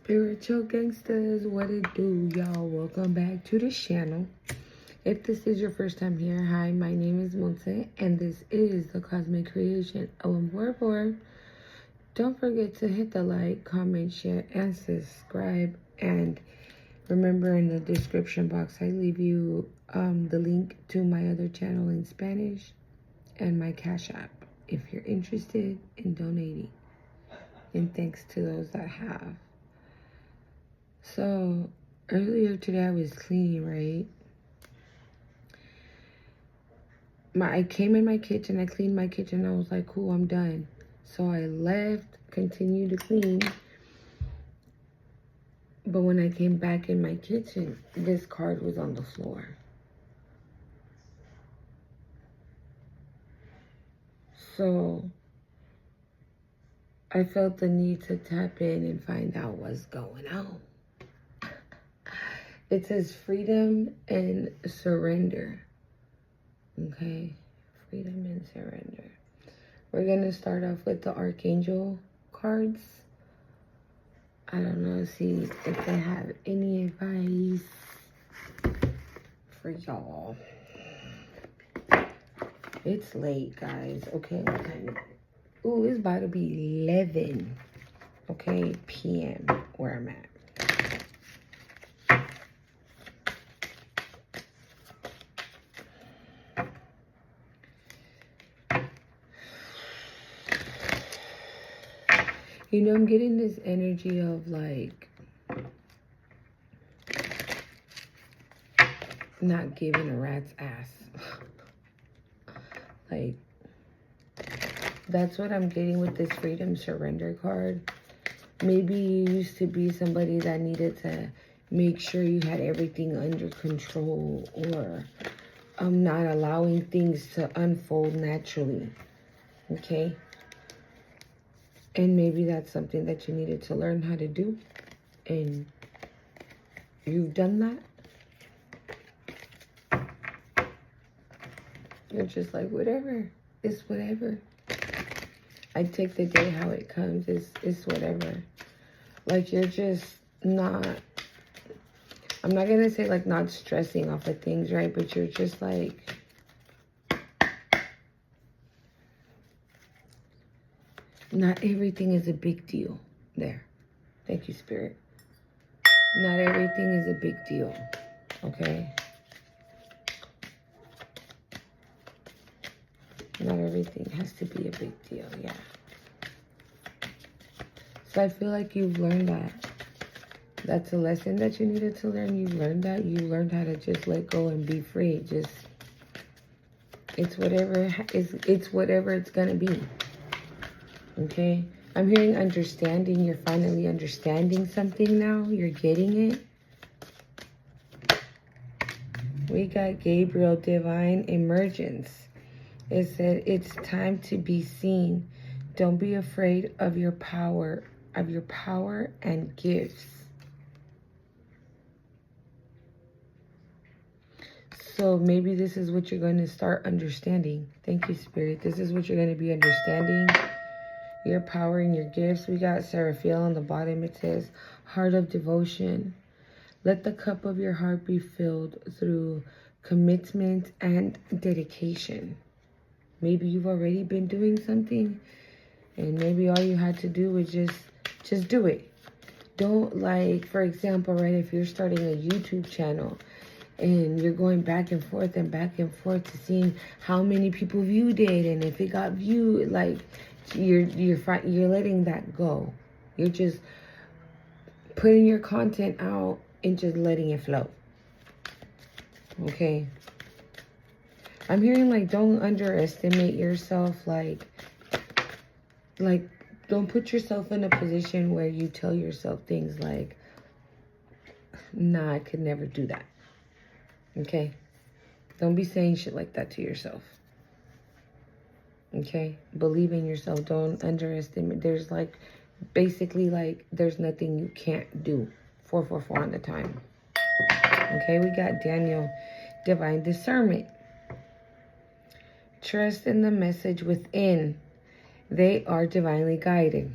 Spiritual gangsters, what it do, y'all? Welcome back to the channel. If this is your first time here, hi, my name is Monte, and this is the Cosmic Creation of Warbor. Don't forget to hit the like, comment, share, and subscribe. And remember, in the description box, I leave you the link to my other channel in Spanish and my Cash App if you're interested in donating. And thanks to those that have. So earlier today I was cleaning, right? I came in my kitchen, I cleaned my kitchen, I was like, cool, I'm done. So I left, continued to clean. But when I came back in my kitchen, this card was on the floor. So I felt the need to tap in and find out what's going on. It says freedom and surrender. Okay, freedom and surrender. We're going to start off with the Archangel cards. I don't know, see if they have any advice for y'all. It's late, guys. Okay, what time? Ooh, it's about to be 11, okay, p.m. where I'm at. You know, I'm getting this energy of like not giving a rat's ass. Like, that's what I'm getting with this freedom surrender card. Maybe you used to be somebody that needed to make sure you had everything under control, or not allowing things to unfold naturally. Okay? And maybe that's something that you needed to learn how to do. And you've done that. You're just like, whatever. It's whatever. I take the day how it comes. It's whatever. Like, you're just not... I'm not going to say, like, not stressing off of things, right? But you're just like... Not everything is a big deal. There. Thank you, Spirit. Not everything is a big deal. Okay? Not everything has to be a big deal. Yeah. So I feel like you've learned that. That's a lesson that you needed to learn. You learned that. You learned how to just let go and be free. Just... It's whatever it's going to be. Okay, I'm hearing understanding. You're finally understanding something now. You're getting it. We got Gabriel, divine emergence. It said it's time to be seen. Don't be afraid of your power, and gifts. So maybe this is what you're going to start understanding. Thank you, Spirit. This is what you're going to be understanding. Your power and your gifts. We got Seraphiel on the bottom. It says, heart of devotion. Let the cup of your heart be filled through commitment and dedication. Maybe you've already been doing something, and maybe all you had to do was just do it. Don't, like, for example, right, if you're starting a YouTube channel and you're going back and forth to seeing how many people viewed it, and if it got viewed, like, you're letting that go. You're just putting your content out and just letting it flow. Okay? I'm hearing, like, don't underestimate yourself. Like don't put yourself in a position where you tell yourself things like, nah, I could never do that. Okay? Don't be saying shit like that to yourself. Okay? Believe in yourself. Don't underestimate. There's, like, basically, like, there's nothing you can't do. 444 on the time. Okay? We got Daniel, divine discernment. Trust in the message within. They are divinely guided.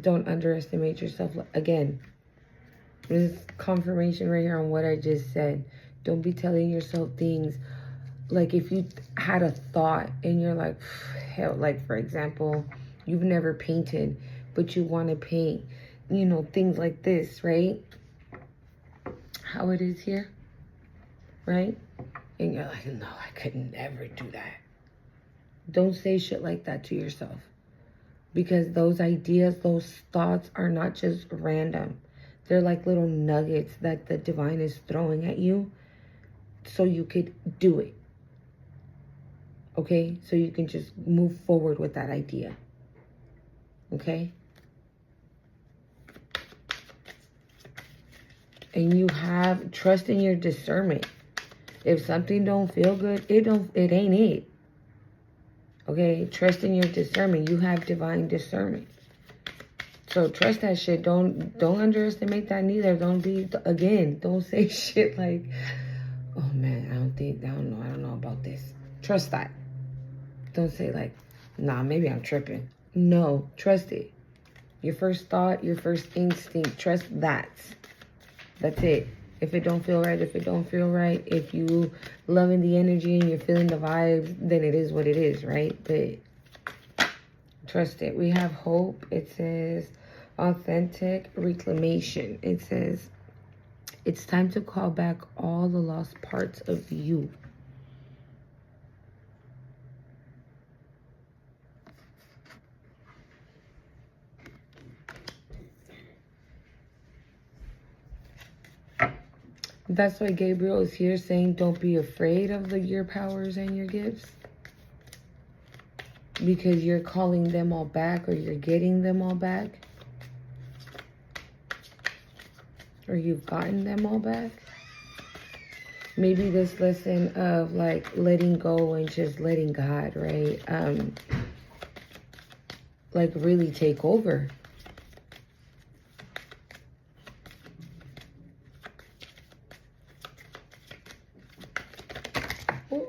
Don't underestimate yourself. Again, This is confirmation right here on what I just said. Don't be telling yourself things. Like if you had a thought and you're like, hell, like for example, you've never painted, but you want to paint, you know, things like this, right? How it is here, right? And you're like, no, I could never do that. Don't say shit like that to yourself. Because those ideas, those thoughts are not just random. They're like little nuggets that the divine is throwing at you so you could do it. Okay? So you can just move forward with that idea. Okay? And you have trust in your discernment. If something don't feel good, it ain't it. Okay? Trust in your discernment. You have divine discernment. So trust that shit. Don't underestimate that neither. Don't say shit like, oh man, I don't know about this. Trust that. Don't say like, nah, maybe I'm tripping. No, trust it. Your first thought, your first instinct, trust that. That's it. If it don't feel right, if you loving the energy and you're feeling the vibes, then it is what it is, right? But trust it. We have hope. It says authentic reclamation. It says it's time to call back all the lost parts of you. That's why Gabriel is here saying don't be afraid of your powers and your gifts. Because you're calling them all back, or you're getting them all back. Or you've gotten them all back. Maybe this lesson of like letting go and just letting God, right? Like really take over. Ooh,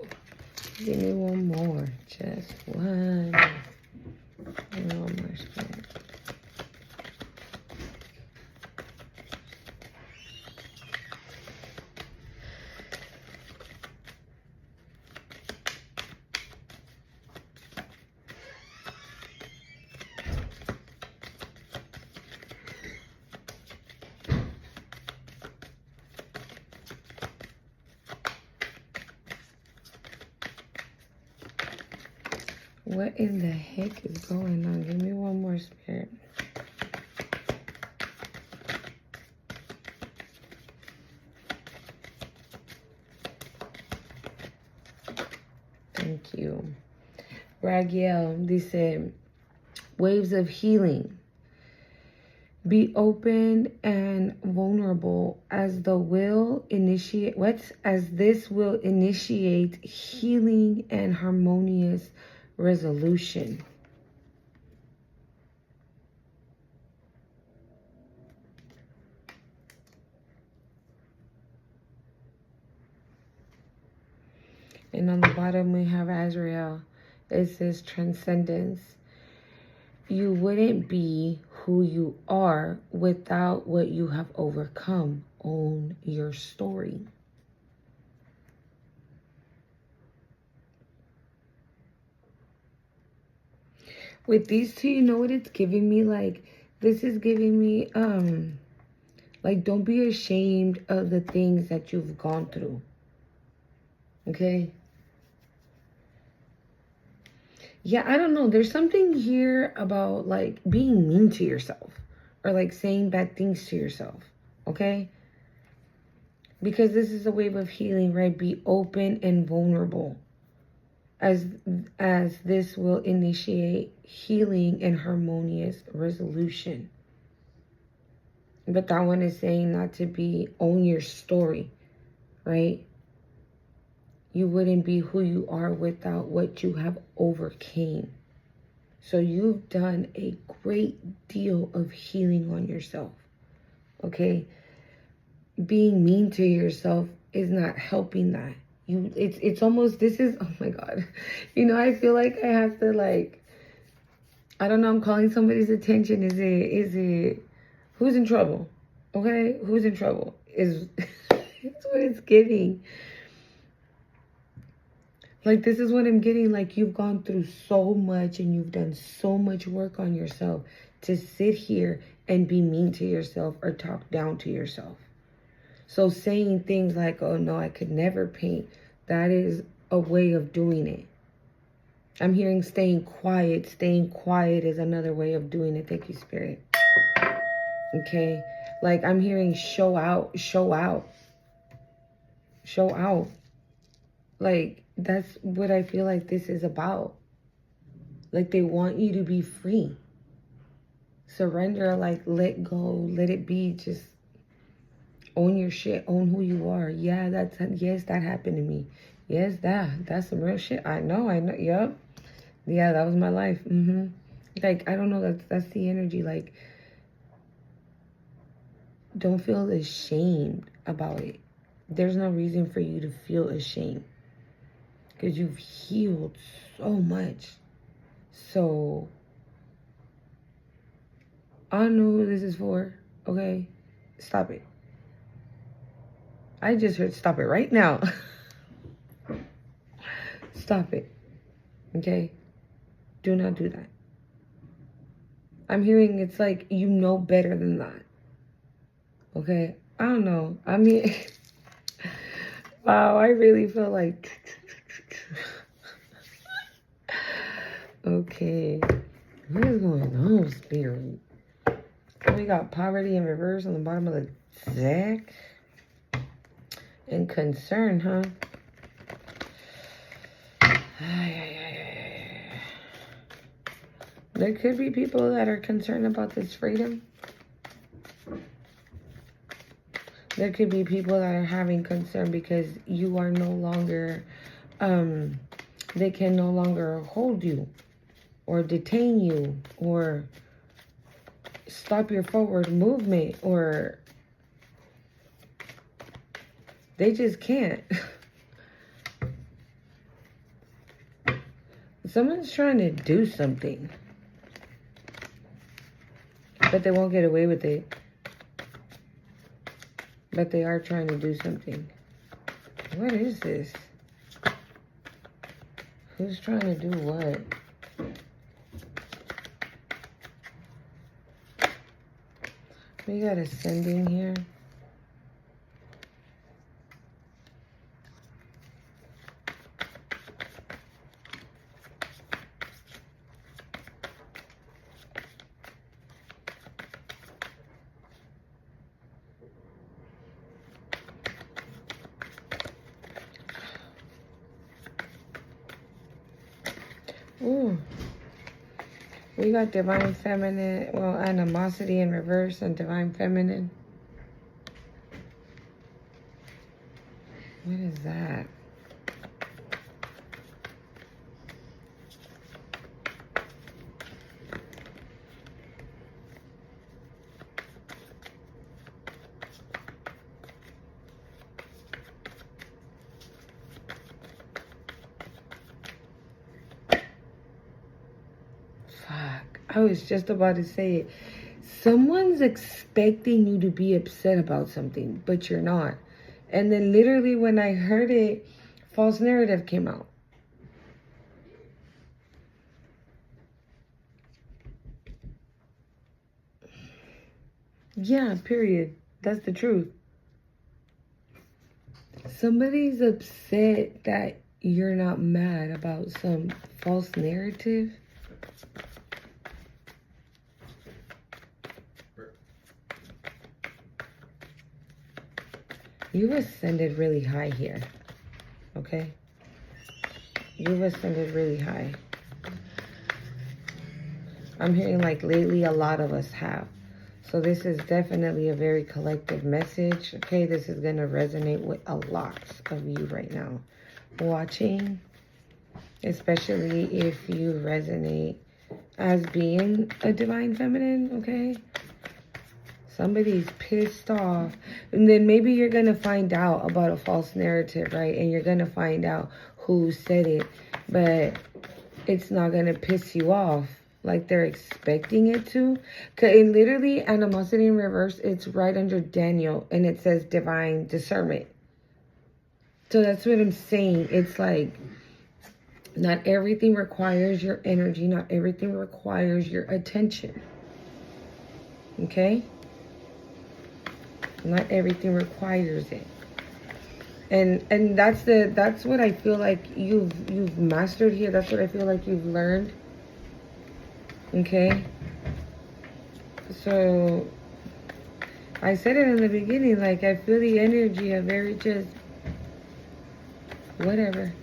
give me one more. Just one. One more spin. What in the heck is going on? Give me one more, Spirit. Thank you. Ragiel, dice, waves of healing. Be open and vulnerable as the will initiate as this will initiate healing and harmonious resolution. And on the bottom we have Azrael. It says transcendence. You wouldn't be who you are without what you have overcome. Own your story. With these two, you know what it's giving me? Like, this is giving me, like, don't be ashamed of the things that you've gone through. Okay? Yeah, I don't know. There's something here about, like, being mean to yourself. Or, like, saying bad things to yourself. Okay? Because this is a wave of healing, right? Be open and vulnerable. As this will initiate healing and harmonious resolution. But that one is saying not to own your story, right? You wouldn't be who you are without what you have overcame. So you've done a great deal of healing on yourself, okay? Being mean to yourself is not helping that. It's almost, this is, oh my God. You know, I feel like I have to, like, I don't know, I'm calling somebody's attention. Is it, who's in trouble? Okay? Who's in trouble? Is That's what it's giving. Like, this is what I'm getting. Like, you've gone through so much and you've done so much work on yourself to sit here and be mean to yourself or talk down to yourself. So saying things like, oh no, I could never paint, that is a way of doing it. I'm hearing staying quiet. Staying quiet is another way of doing it. Thank you, Spirit. Okay? Like, I'm hearing show out, show out, show out. Like, that's what I feel like this is about. Like, they want you to be free. Surrender, like, let go, let it be. Just own your shit, own who you are. Yeah, yes, that happened to me. Yes, that's some real shit. I know, yep. Yeah, that was my life. Like, I don't know, that's the energy. Like, don't feel ashamed about it. There's no reason for you to feel ashamed, because you've healed so much. So, I don't know who this is for, okay? Stop it. I just heard stop it right now. Stop it, okay? Do not do that. I'm hearing it's like you know better than that, okay? I don't know. I mean, wow, I really feel like... Okay, what is going on, Spirit? We got poverty in reverse on the bottom of the deck. And concern, huh? There could be people that are concerned about this freedom. There could be people that are having concern because you are no longer, they can no longer hold you or detain you or stop your forward movement, or they just can't. Someone's trying to do something, but they won't get away with it. But they are trying to do something. What is this? Who's trying to do what? We got ascending here. Ooh. We got divine feminine, well, animosity in reverse and divine feminine. What is that? I was just about to say it. Someone's expecting you to be upset about something, but you're not. And then literally when I heard it, false narrative came out. Yeah, period. That's the truth. Somebody's upset that you're not mad about some false narrative. You've ascended really high here, okay? You've ascended really high. I'm hearing like lately a lot of us have. So this is definitely a very collective message, okay? This is going to resonate with a lot of you right now watching, especially if you resonate as being a divine feminine, okay? Somebody's pissed off. And then maybe you're going to find out about a false narrative, right? And you're going to find out who said it. But it's not going to piss you off. like they're expecting it to. Cause it literally, animosity in reverse, it's right under Daniel, and it says divine discernment. So that's what I'm saying. It's like, not everything requires your energy. Not everything requires your attention. Okay? Not everything requires it. And that's what I feel like you've mastered here. That's what I feel like you've learned. Okay? So I said it in the beginning, like I feel the energy of very just whatever.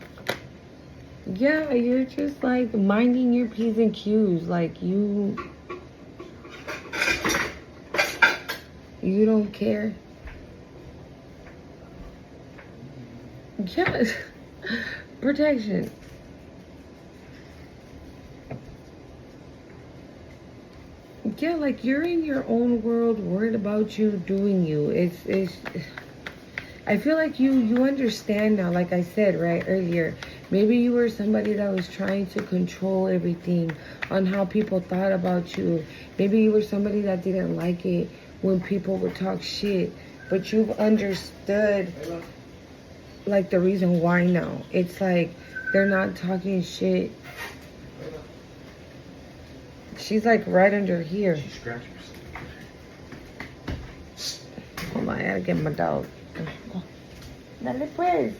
Yeah, you're just like minding your P's and Q's. Like you don't care. Yes. Protection. Yeah, like you're in your own world, worried about you doing you. It's I feel like you understand now, like I said right earlier. Maybe you were somebody that was trying to control everything on how people thought about you. Maybe you were somebody that didn't like it when people would talk shit. But you've understood like the reason why now. It's like they're not talking shit. She's like right under here. She scratches. Hold on, I gotta get my dog. Dale pues.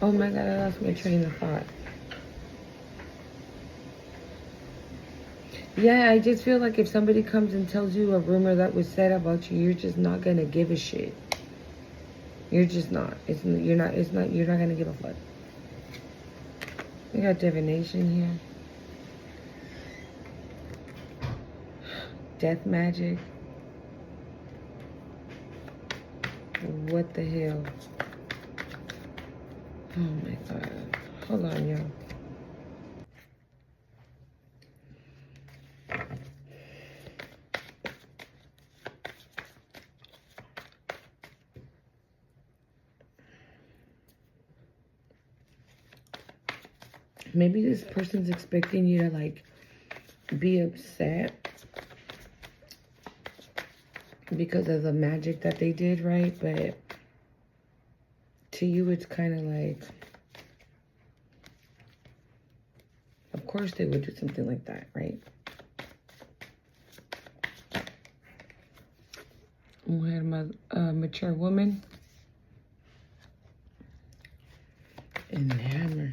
Oh my god, I lost my train of thought. Yeah, I just feel like if somebody comes and tells you a rumor that was said about you, you're just not gonna give a shit. You're just not. You're not gonna give a fuck. We got divination here. Death magic. What the hell? Oh my god. Hold on, y'all. Maybe this person's expecting you to like be upset because of the magic that they did, right? But to you, it's kind of like, of course they would do something like that, right? We had my mature woman and the hammer.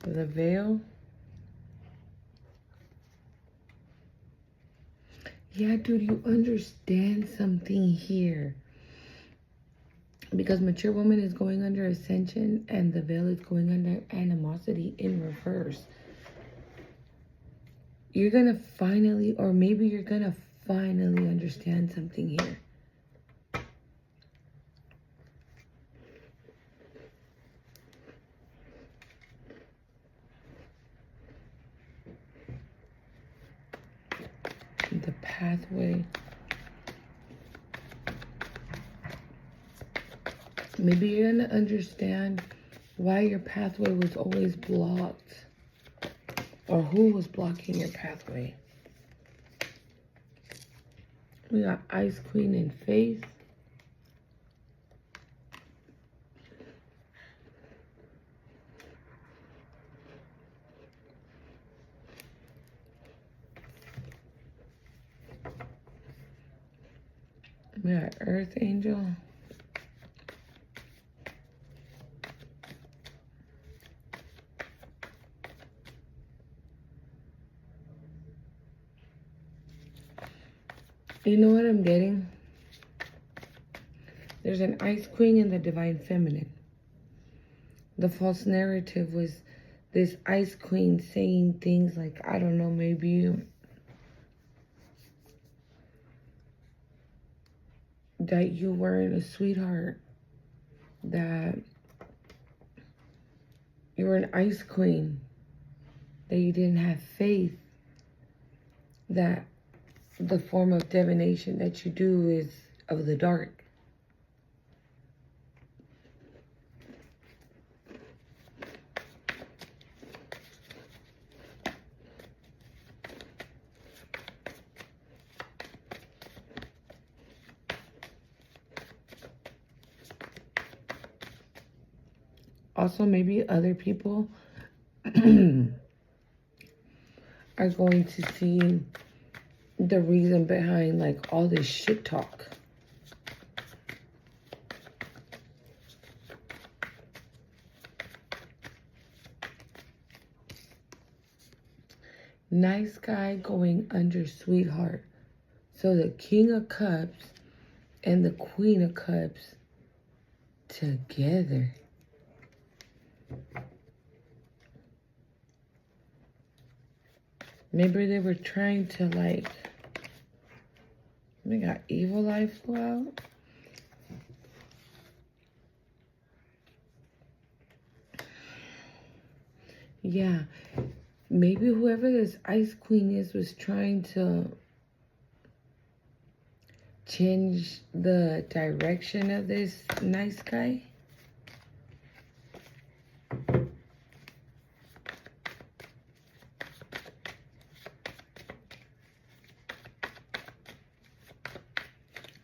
The veil. Yeah, dude, you understand something here. Because mature woman is going under ascension and the veil is going under animosity in reverse. You're going to finally, or maybe you're going to finally understand something here. The pathway. Maybe you're going to understand why your pathway was always blocked. Or who was blocking your pathway. We got Ice Queen and Faith. We got Earth Angel. You know what I'm getting? There's an Ice Queen and the Divine Feminine. The false narrative was this Ice Queen saying things like, I don't know, maybe that you weren't a sweetheart, that you were an Ice Queen, that you didn't have faith, that the form of divination that you do is of the dark. also maybe other people are going to see the reason behind like all this shit talk. Nice guy going under sweetheart. So the King of Cups and the Queen of Cups together. Maybe they were trying to like, we got evil eye flew out. Yeah, maybe whoever this Ice Queen is was trying to change the direction of this nice guy.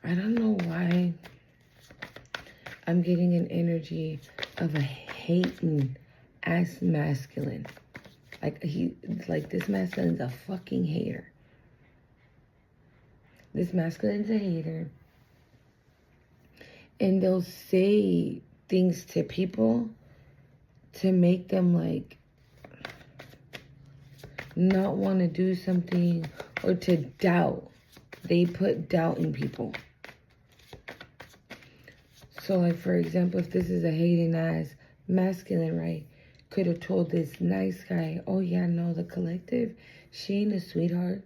I don't know why I'm getting an energy of a hating ass masculine. Like this masculine's a fucking hater. This masculine's a hater. And they'll say things to people to make them like not want to do something or to doubt. They put doubt in people. So like for example, if this is a hating ass masculine, right? Could have told this nice guy, oh yeah, no, the collective, she ain't a sweetheart.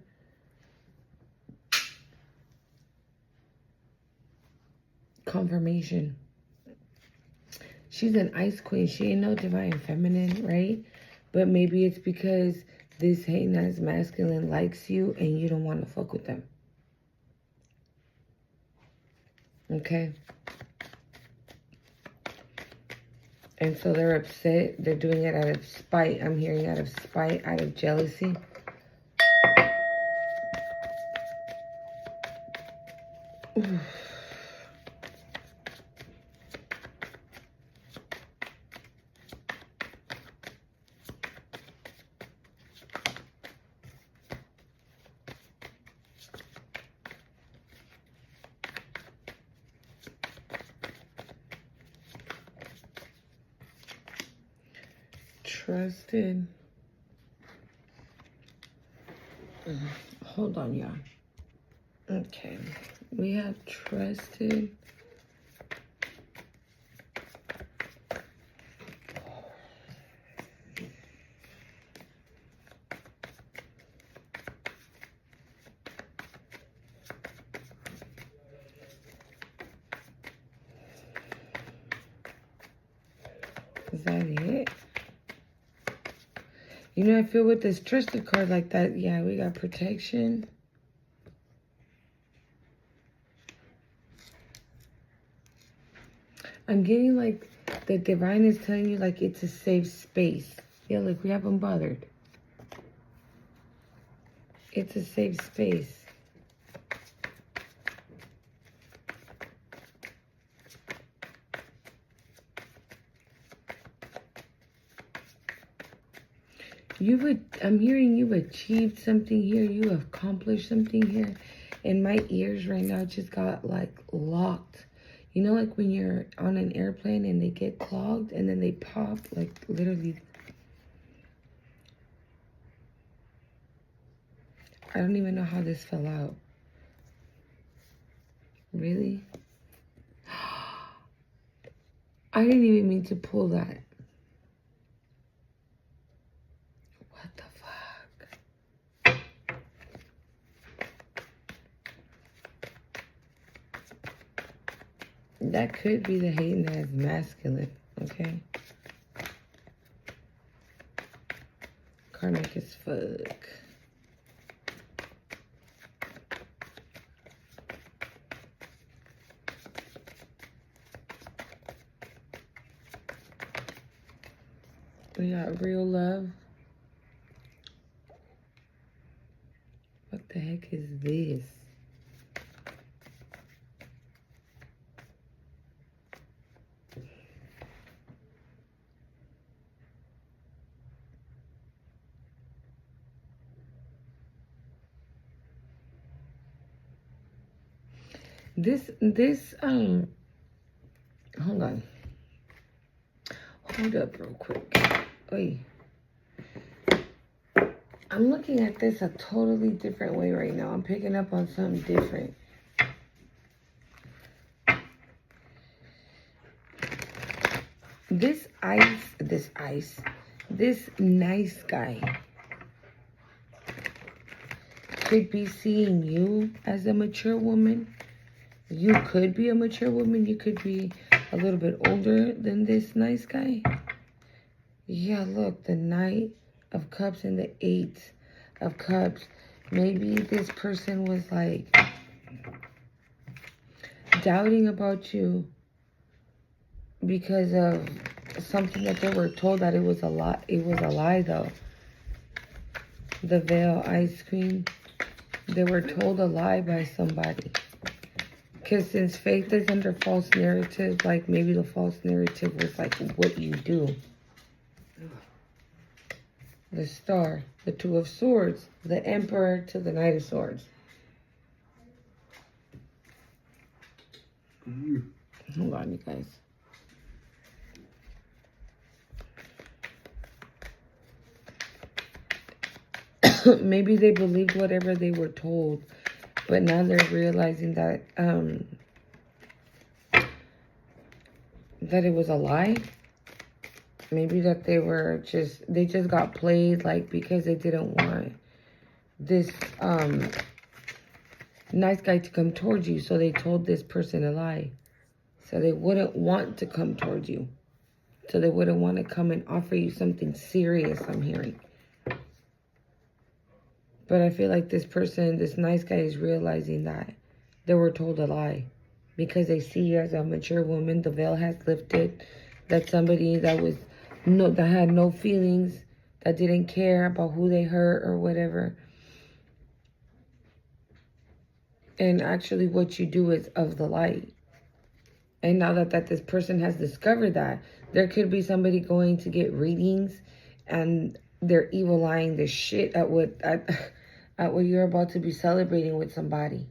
Confirmation. She's an ice queen. She ain't no divine feminine, right? But maybe it's because this hating ass masculine likes you and you don't want to fuck with them. Okay? And so they're upset. They're doing it out of spite. I'm hearing out of spite, out of jealousy. Oof. Trusted. Hold on, y'all. Okay. We have trusted. Is that it? You know, I feel with this trusted card like that, yeah, we got protection. I'm getting like the divine is telling you like it's a safe space. Yeah, look, we haven't bothered. It's a safe space. I'm hearing you've achieved something here. You have accomplished something here. And my ears right now just got like locked. You know, like when you're on an airplane and they get clogged and then they pop, like literally. I don't even know how this fell out. Really? I didn't even mean to pull that. What the fuck? That could be the hating as masculine, okay? Karmic as fuck. We got real love. What the heck is this? Hold on. Hold up real quick. Oy. I'm looking at this a totally different way right now. I'm picking up on something different. This nice guy could be seeing you as a mature woman. You could be a mature woman. You could be a little bit older than this nice guy. Yeah, look, the Knight of Cups and the Eight of Cups. Maybe this person was like doubting about you because of something that they were told that it was a lie. It was a lie, though. The Veil Ice Cream. They were told a lie by somebody. Because since faith is under false narrative, like maybe the false narrative was like what you do. The Star, the Two of Swords, the Emperor to the Knight of Swords. Hold on, you guys. Maybe they believed whatever they were told, but now they're realizing that that it was a lie. Maybe that they just got played, like, because they didn't want this nice guy to come towards you, so they told this person a lie, so they wouldn't want to come towards you, so they wouldn't want to come and offer you something serious. I'm hearing. But I feel like this person, this nice guy, is realizing that they were told a lie because they see you as a mature woman. The veil has lifted. That somebody that had no feelings, that didn't care about who they hurt or whatever. And actually what you do is of the light. And now that this person has discovered that, there could be somebody going to get readings and they're evil eyeing the shit at what you're about to be celebrating with somebody.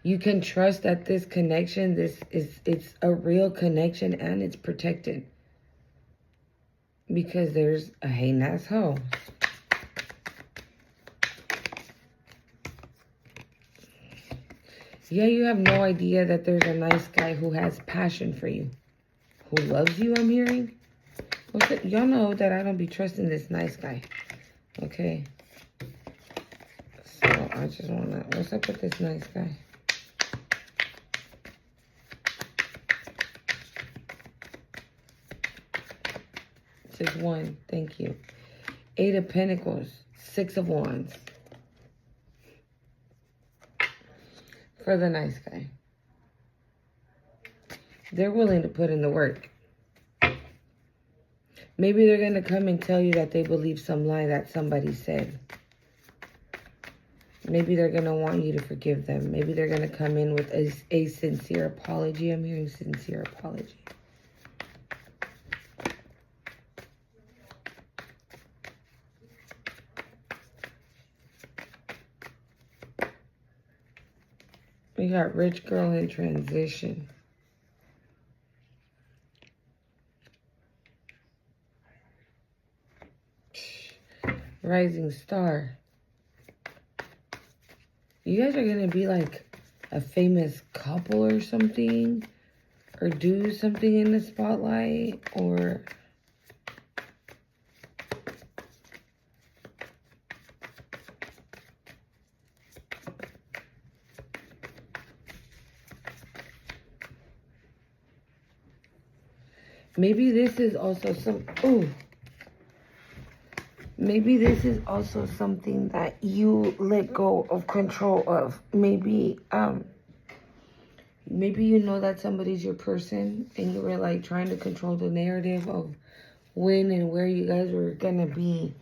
You can trust that this connection, it's a real connection and it's protected. Because there's a hating ass hoe. Yeah, you have no idea that there's a nice guy who has passion for you. Who loves you, I'm hearing. Y'all know that I don't be trusting this nice guy. Okay. So I just wanna, what's up with this nice guy? Just one, thank you. 8 of Pentacles, 6 of Wands. For the nice guy. They're willing to put in the work. Maybe they're going to come and tell you that they believe some lie that somebody said. Maybe they're going to want you to forgive them. Maybe they're going to come in with a sincere apology. I'm hearing sincere apology. We got rich girl in transition. Rising star. You guys are going to be like a famous couple or something. Or do something in the spotlight. Or maybe this is also maybe this is also something that you let go of control of. Maybe maybe you know that somebody's your person and you were like trying to control the narrative of when and where you guys were gonna be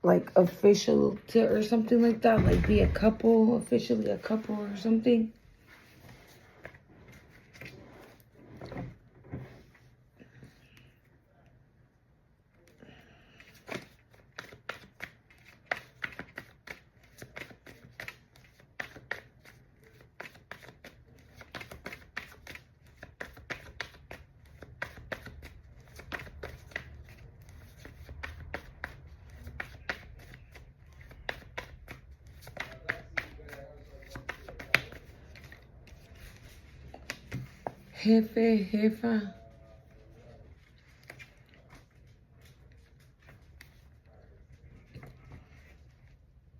like official to or something like that, like be a couple, officially a couple or something. jefe, jefa.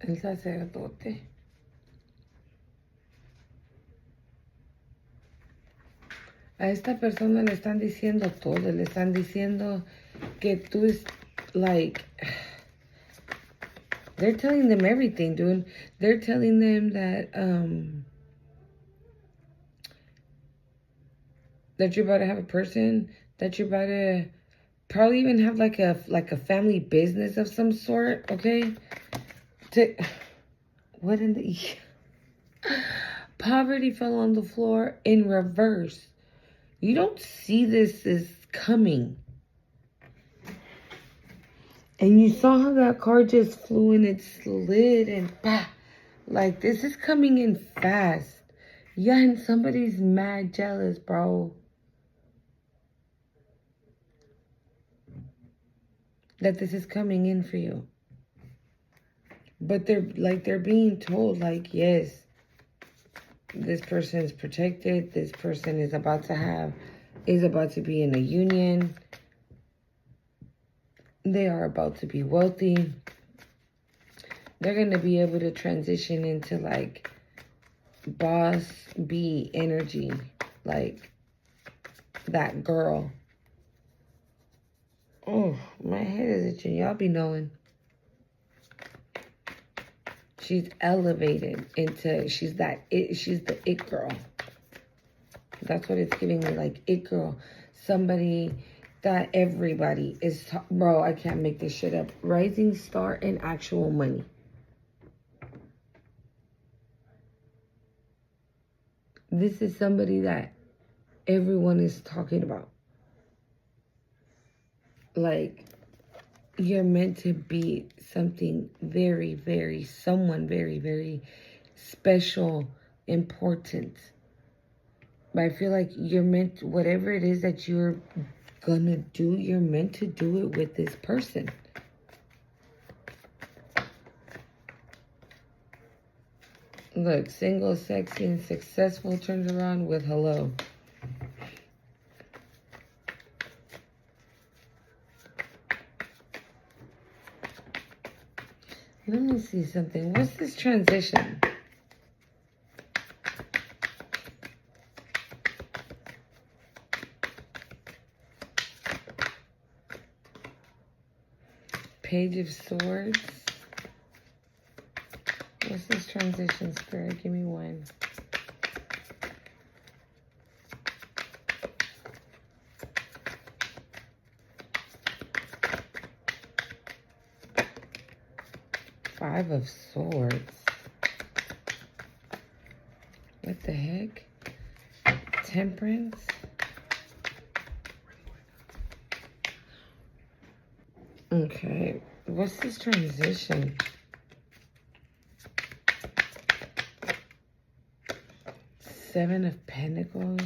El sacerdote. A esta persona le están diciendo todo. Le están diciendo que tú es, like, they're telling them everything, dude. They're telling them that, that you're about to have a person, that you're about to probably even have like a family business of some sort, okay? What in the... Poverty fell on the floor in reverse. You don't see this as coming. And you saw how that car just flew and it slid and bah. Like, this is coming in fast. Yeah, and somebody's mad jealous, bro. That this is coming in for you. But they're being told, like, yes, this person is protected. This person is about to be in a union. They are about to be wealthy. They're going to be able to transition into, like, boss B energy. Like, that girl. Oh, my head is itching. Y'all be knowing. She's elevated into, she's the it girl. That's what it's giving me, like, it girl. Somebody that everybody is, bro, I can't make this shit up. Rising star and actual money. This is somebody that everyone is talking about. Like, you're meant to be something very, very, someone very, very special, important. But I feel like you're meant, whatever it is that you're gonna do, you're meant to do it with this person. Look, single, sexy, and successful turns around with hello. Let me see something. What's this transition? Page of Swords. What's this transition, Spirit? Give me one. Five of Swords. What the heck? Temperance. Okay. What's this transition? Seven of Pentacles.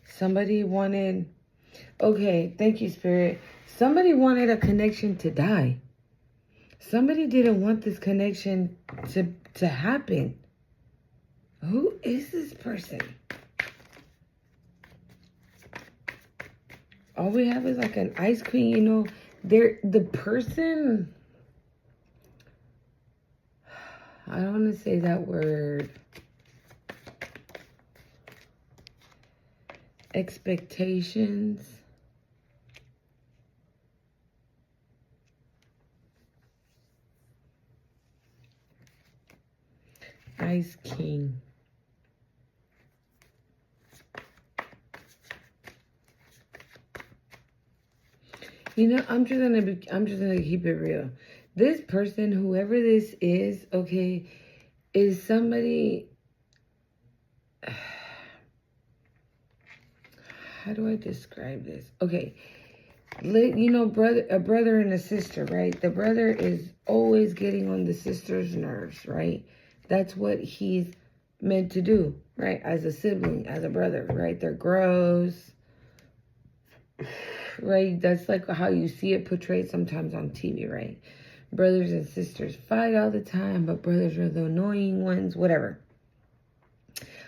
Somebody wanted... Okay, thank you, Spirit. Somebody wanted a connection to die. Somebody didn't want this connection to happen. Who is this person? All we have is like an ice queen, you know. The person... I don't want to say that word. Expectations. Ice King. You know, I'm just gonna keep it real. This person, whoever this is, okay, is somebody... How do I describe this? Okay, you know, a brother and a sister, right? The brother is always getting on the sister's nerves, right? That's what he's meant to do, right? As a sibling, as a brother, right? They're gross, right? That's like how you see it portrayed sometimes on TV, right? Brothers and sisters fight all the time, but brothers are the annoying ones, whatever.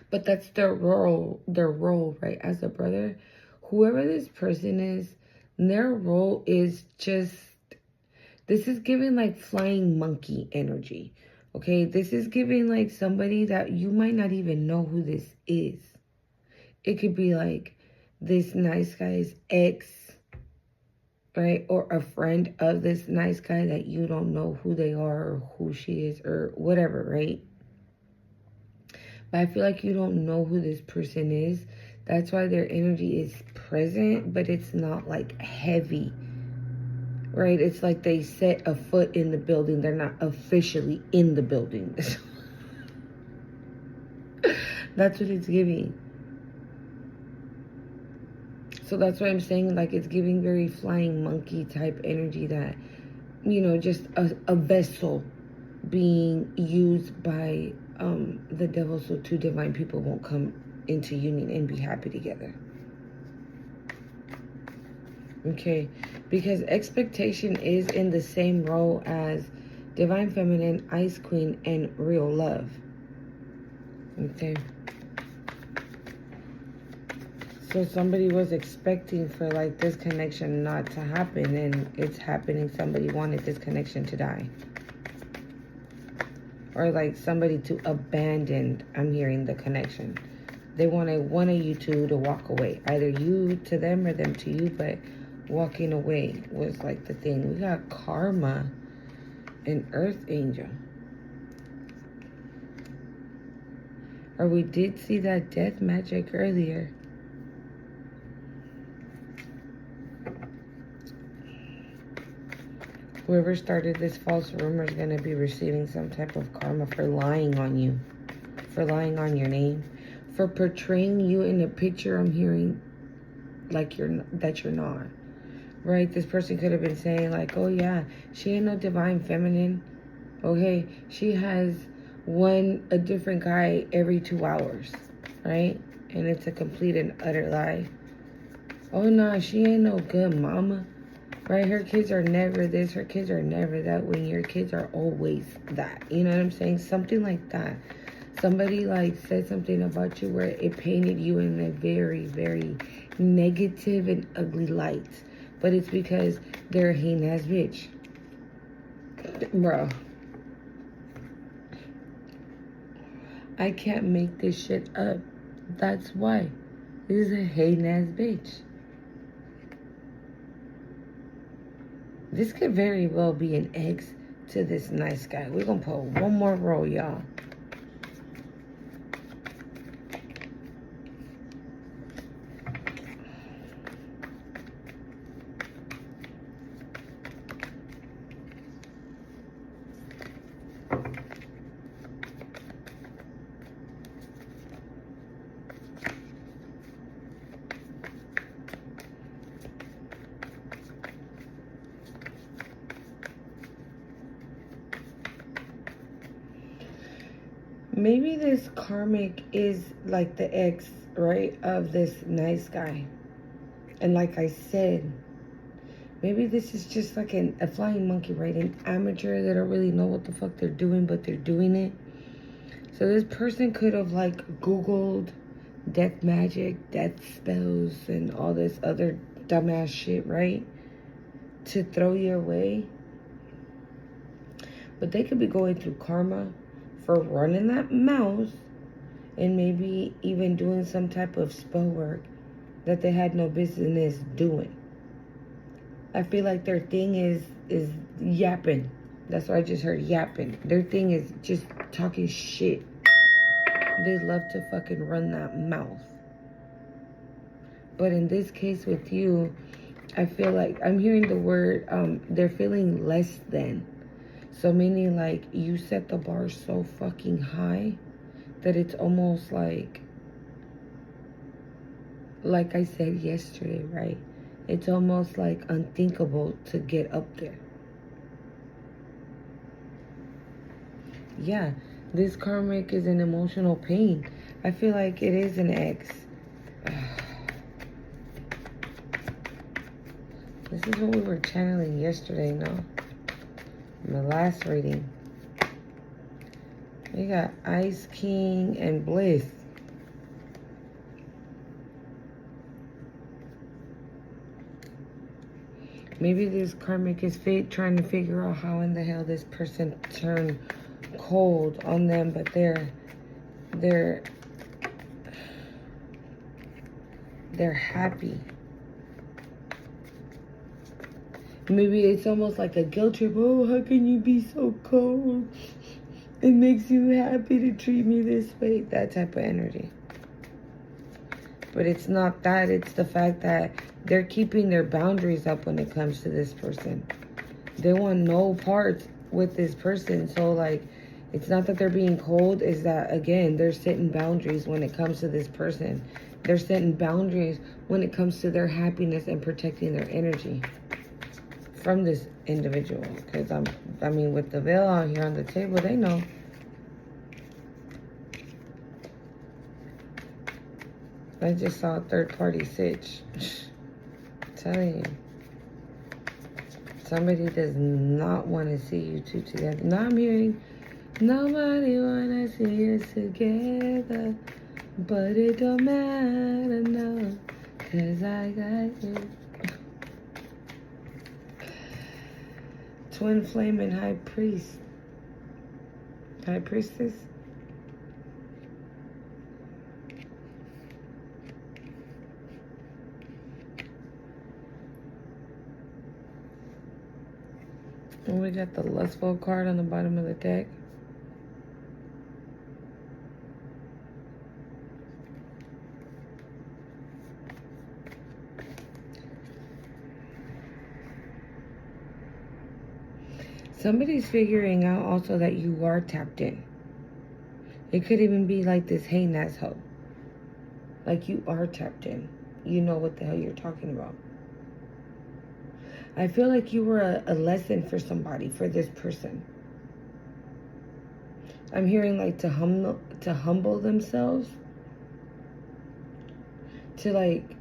But that's their role, right? As a brother, whoever this person is, their role is just, this is giving like flying monkey energy. Okay, this is giving like somebody that you might not even know who this is. It could be like this nice guy's ex, right? Or a friend of this nice guy that you don't know who they are or who she is or whatever, right? But I feel like you don't know who this person is. That's why their energy is present, but it's not like heavy, right? It's like they set a foot in the building. They're not officially in the building. That's what it's giving. So that's why I'm saying, like, it's giving very flying monkey type energy that, you know, just a vessel being used by the devil so two divine people won't come into union and be happy together. Okay, because expectation is in the same role as divine feminine, ice queen, and real love. Okay. So somebody was expecting for like this connection not to happen, and it's happening. Somebody wanted this connection to die. Or like somebody to abandon, I'm hearing the connection. They wanted one of you two to walk away. Either you to them or them to you, but walking away was like the thing. We got karma and earth angel. Or we did see that death magic earlier. Whoever started this false rumor is going to be receiving some type of karma for lying on you, for lying on your name, for portraying you in a picture I'm hearing like you're not. Right? This person could have been saying like, oh yeah, she ain't no divine feminine. Okay, she has a different guy every 2 hours. Right? And it's a complete and utter lie. Oh nah, she ain't no good mama. Right, her kids are never this, her kids are never that, when your kids are always that. You know what I'm saying? Something like that. Somebody like said something about you where it painted you in a very, very negative and ugly light. But it's because they're a hating-ass bitch. Bro. I can't make this shit up. That's why. This is a hating-ass bitch. This could very well be an ex to this nice guy. We're going to put one more roll, y'all. Maybe this karmic is like the ex, right, of this nice guy. And like I said, maybe this is just like a flying monkey, right? An amateur that don't really know what the fuck they're doing, but they're doing it. So this person could have like Googled death magic, death spells, and all this other dumbass shit, right? To throw your way. But they could be going through karma for running that mouth and maybe even doing some type of spell work that they had no business doing. I feel like their thing is yapping. That's what I just heard, yapping. Their thing is just talking shit. They love to fucking run that mouth. But in this case with you, I feel like I'm hearing the word, they're feeling less than. So meaning like you set the bar so fucking high that it's almost like I said yesterday, right? It's almost like unthinkable to get up there. Yeah, this karmic is an emotional pain. I feel like it is an ex. This is what we were channeling yesterday, no? In the last reading. We got Ice King and Bliss. Maybe this karmic is trying to figure out how in the hell this person turned cold on them, but they're happy. Maybe it's almost like a guilt trip. Oh, how can you be so cold? It makes you happy to treat me this way. That type of energy. But it's not that. It's the fact that they're keeping their boundaries up when it comes to this person. They want no parts with this person. So, like, it's not that they're being cold. It's that, again, they're setting boundaries when it comes to this person. They're setting boundaries when it comes to their happiness and protecting their energy from this individual. Because, I mean, with the veil out here on the table, they know. I just saw a third-party sitch. I'm telling you. Somebody does not want to see you two together. Now I'm hearing, nobody want to see us together. But it don't matter, no. Because I got you. Twin flame and high priest. High priestess. And we got the lustful card on the bottom of the deck. Somebody's figuring out also that you are tapped in. It could even be like this, hey, Nazho. Like you are tapped in. You know what the hell you're talking about. I feel like you were a lesson for somebody, for this person. I'm hearing like to humble themselves. To like,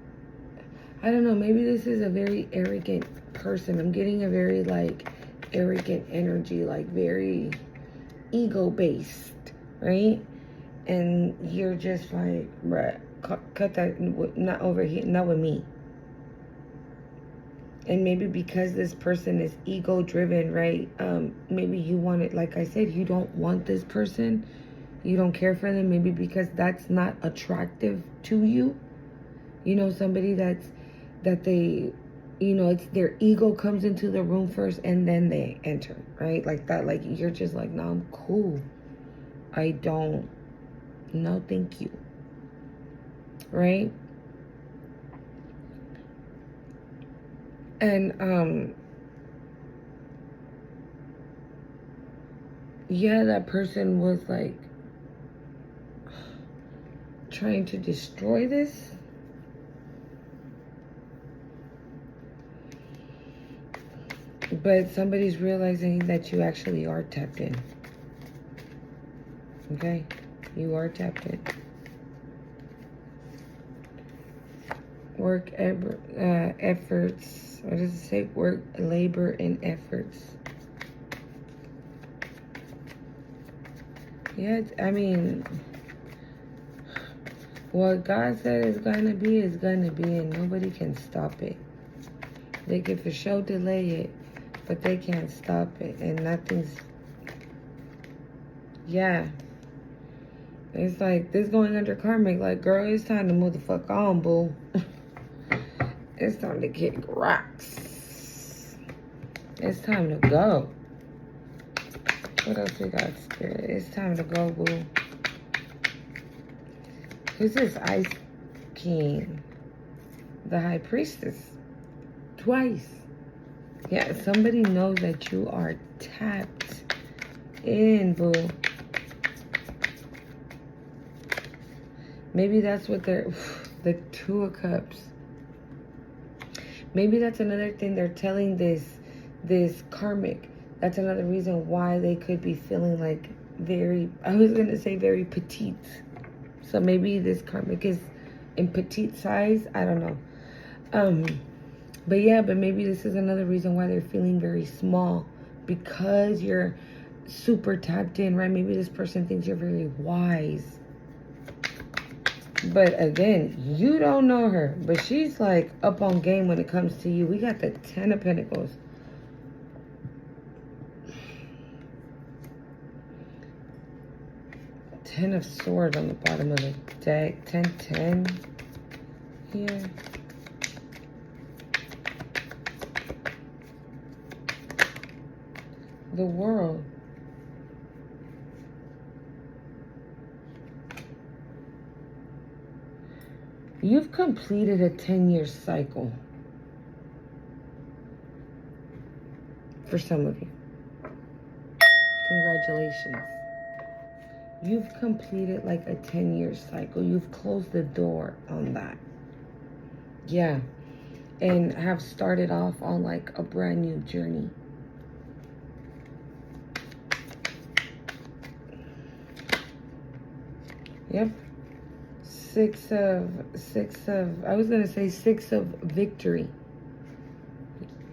I don't know, maybe this is a very arrogant person. I'm getting a very like arrogant energy, like very ego-based, right? And you're just like, bruh, cut that, not over here, not with me. And maybe because this person is ego-driven, right? Maybe you want it, like I said, you don't want this person. You don't care for them. Maybe because that's not attractive to you. You know, somebody that they, you know, it's their ego comes into the room first and then they enter, right? Like that, like you're just like, no, I'm cool. I don't, no, thank you. Right? And, yeah, that person was like trying to destroy this. But somebody's realizing that you actually are tapped in. Okay? You are tapped in. Work efforts. What does it say? Work, labor, and efforts. Yeah, I mean, what God said is going to be, and nobody can stop it. They can for sure delay it, but they can't stop it, and nothing's, yeah. It's like, this going under karmic, like, girl, it's time to move the fuck on, boo. It's time to kick rocks. It's time to go. What else we got, Spirit? It's time to go, boo. Who's this Ice King? The High Priestess. Twice. Yeah, somebody knows that you are tapped in, boo. Maybe that's what they're... The Two of Cups. Maybe that's another thing they're telling this karmic. That's another reason why they could be feeling like very... I was going to say very petite. So maybe this karmic is in petite size. I don't know. But yeah, but maybe this is another reason why they're feeling very small. Because you're super tapped in, right? Maybe this person thinks you're very wise. But again, you don't know her. But she's like up on game when it comes to you. We got the 10 of Pentacles. Ten of Swords on the bottom of the deck. 10-10 here. The World. You've completed a 10-year cycle. For some of you. Congratulations. You've completed like a 10-year cycle. You've closed the door on that. Yeah. And have started off on like a brand new journey. Yep. Six of, I was going to say 6 of victory.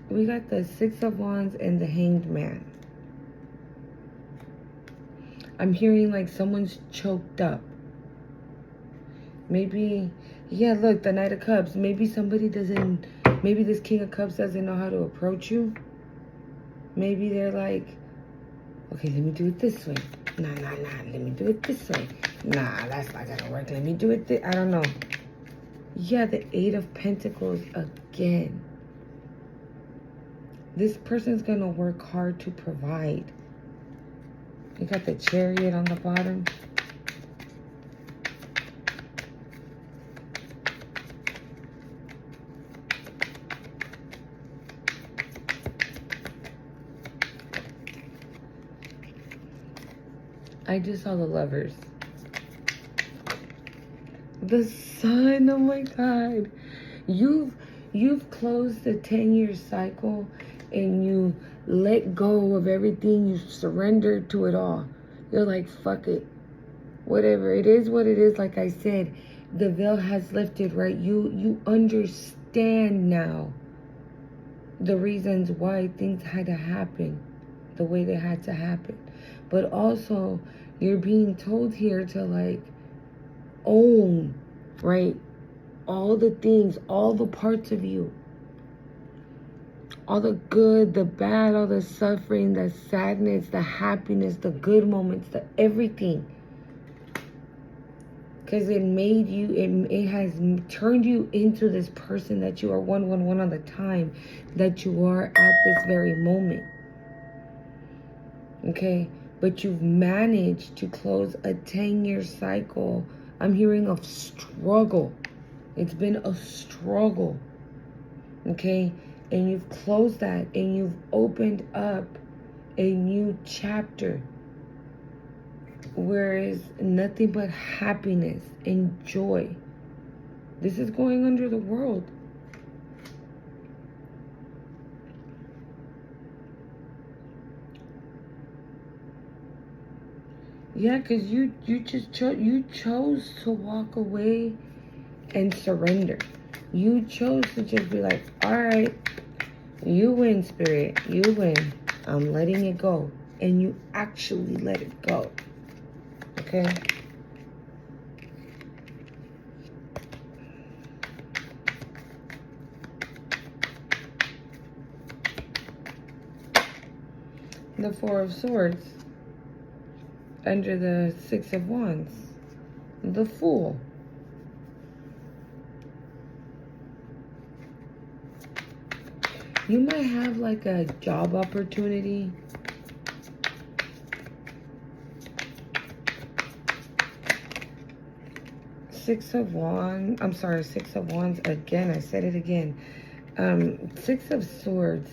We got the 6 of Wands and the Hanged Man. I'm hearing like someone's choked up. Maybe, yeah, look, the Knight of Cups. Maybe somebody doesn't, maybe this King of Cups doesn't know how to approach you. Maybe they're like, okay, let me do it this way. Nah, let me do it this way. Nah, that's not gonna work. Let me do it I don't know. Yeah, the 8 of Pentacles again. This person's gonna work hard to provide. You got the Chariot on the bottom. I just saw the Lovers. The Sun, oh my God. You've closed the 10-year cycle and you let go of everything. You surrendered to it all. You're like, fuck it. Whatever. It is what it is. Like I said, the veil has lifted, right? You understand now the reasons why things had to happen the way they had to happen. But also, you're being told here to like own, right? All the things, all the parts of you. All the good, the bad, all the suffering, the sadness, the happiness, the good moments, the everything. Because it made you, it has turned you into this person that you are 111 on the time that you are at this very moment. Okay? But you've managed to close a 10-year cycle. I'm hearing of struggle. It's been a struggle. Okay? And you've closed that and you've opened up a new chapter where is nothing but happiness and joy. This is going under the world. Yeah, because you chose to walk away and surrender. You chose to just be like, all right, you win, Spirit. You win. I'm letting it go. And you actually let it go. Okay? The 4 of Swords. Under the 6 of Wands. The Fool. You might have like a job opportunity. Six of Wands. I'm sorry, 6 of Wands. Again, I said it again. 6 of Swords.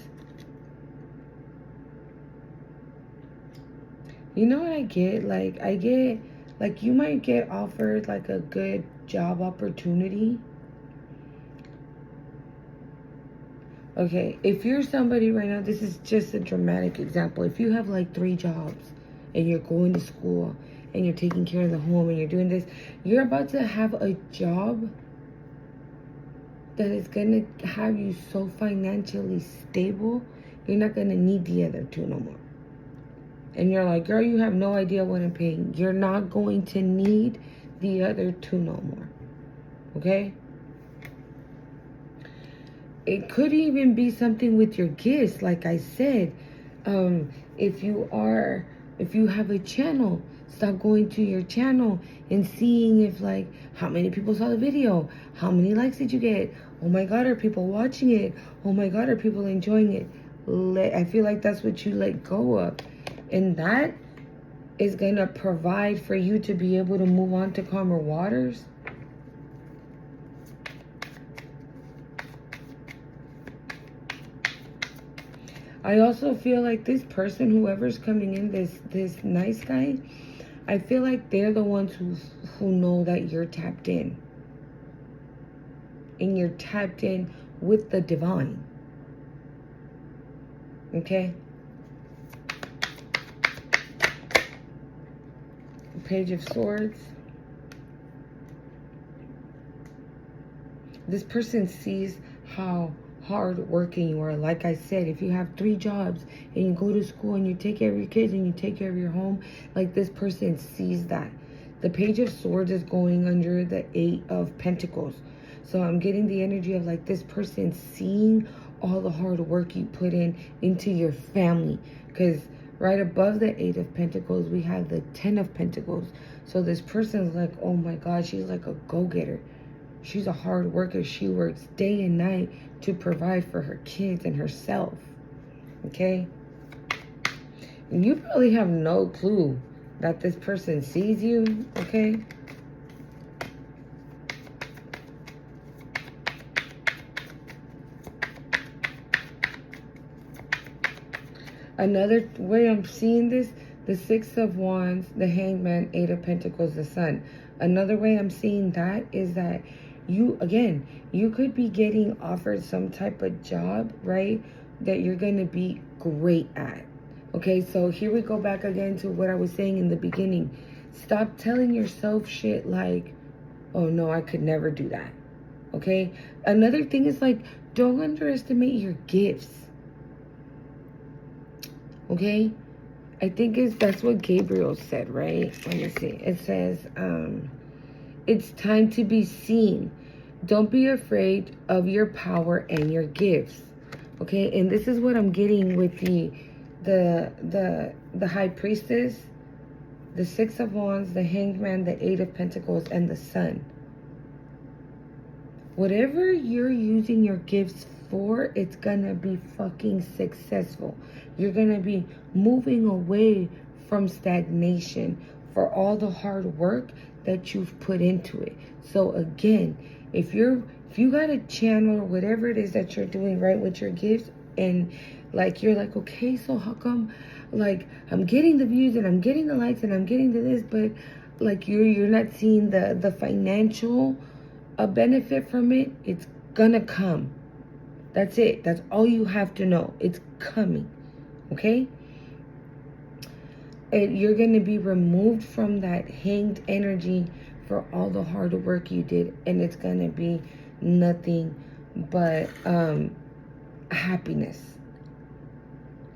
You know what I get? I get, you might get offered like a good job opportunity. Okay, if you're somebody right now, this is just a dramatic example. If you have like 3 jobs and you're going to school and you're taking care of the home and you're doing this, you're about to have a job that is going to have you so financially stable, you're not going to need the other 2 no more. And you're like, girl, you have no idea what I'm paying. You're not going to need the other 2 no more. Okay? It could even be something with your gifts, like I said. If you have a channel, stop going to your channel and seeing if, like, how many people saw the video, how many likes did you get, oh my god, are people watching it, oh my god, are people enjoying it. I feel like that's what you let go of, and that is gonna provide for you to be able to move on to calmer waters. I also feel like this person, whoever's coming in, this nice guy, I feel like they're the ones who know that you're tapped in. And you're tapped in with the divine. Okay? Page of Swords. This person sees how hard working you are. Like I said, if you have 3 jobs and you go to school and you take care of your kids and you take care of your home, like, this person sees that. The Page of Swords is going under the 8 of Pentacles. So I'm getting the energy of, like, this person seeing all the hard work you put into your family. Because right above the 8 of Pentacles, we have the 10 of Pentacles. So this person's like, oh my God, she's like a go-getter. She's a hard worker. She works day and night to provide for her kids and herself. Okay? And you probably have no clue that this person sees you. Okay? Another way I'm seeing this, the 6 of Wands, the Hangman, 8 of Pentacles, the Sun. Another way I'm seeing that is that you could be getting offered some type of job, right, that you're going to be great at. Okay, so here we go back again to what I was saying in the beginning. Stop telling yourself shit like, oh no, I could never do that. Okay? Another thing is, like, don't underestimate your gifts. Okay? I think that's what Gabriel said, right? Let me see. It says, it's time to be seen. Don't be afraid of your power and your gifts. Okay? And this is what I'm getting with the High Priestess, the 6 of Wands, the Hangman, the 8 of Pentacles, and the Sun. Whatever you're using your gifts for, it's gonna be fucking successful. You're gonna be moving away from stagnation for all the hard work that you've put into it. So again, if you got a channel or whatever it is that you're doing right with your gifts, and like you're like, okay, so how come, like, I'm getting the views and I'm getting the likes and I'm getting to this, but like you're not seeing the financial benefit from it, it's gonna come. That's it. That's all you have to know. It's coming. Okay? And you're going to be removed from that hanged energy for all the hard work you did. And it's going to be nothing but happiness.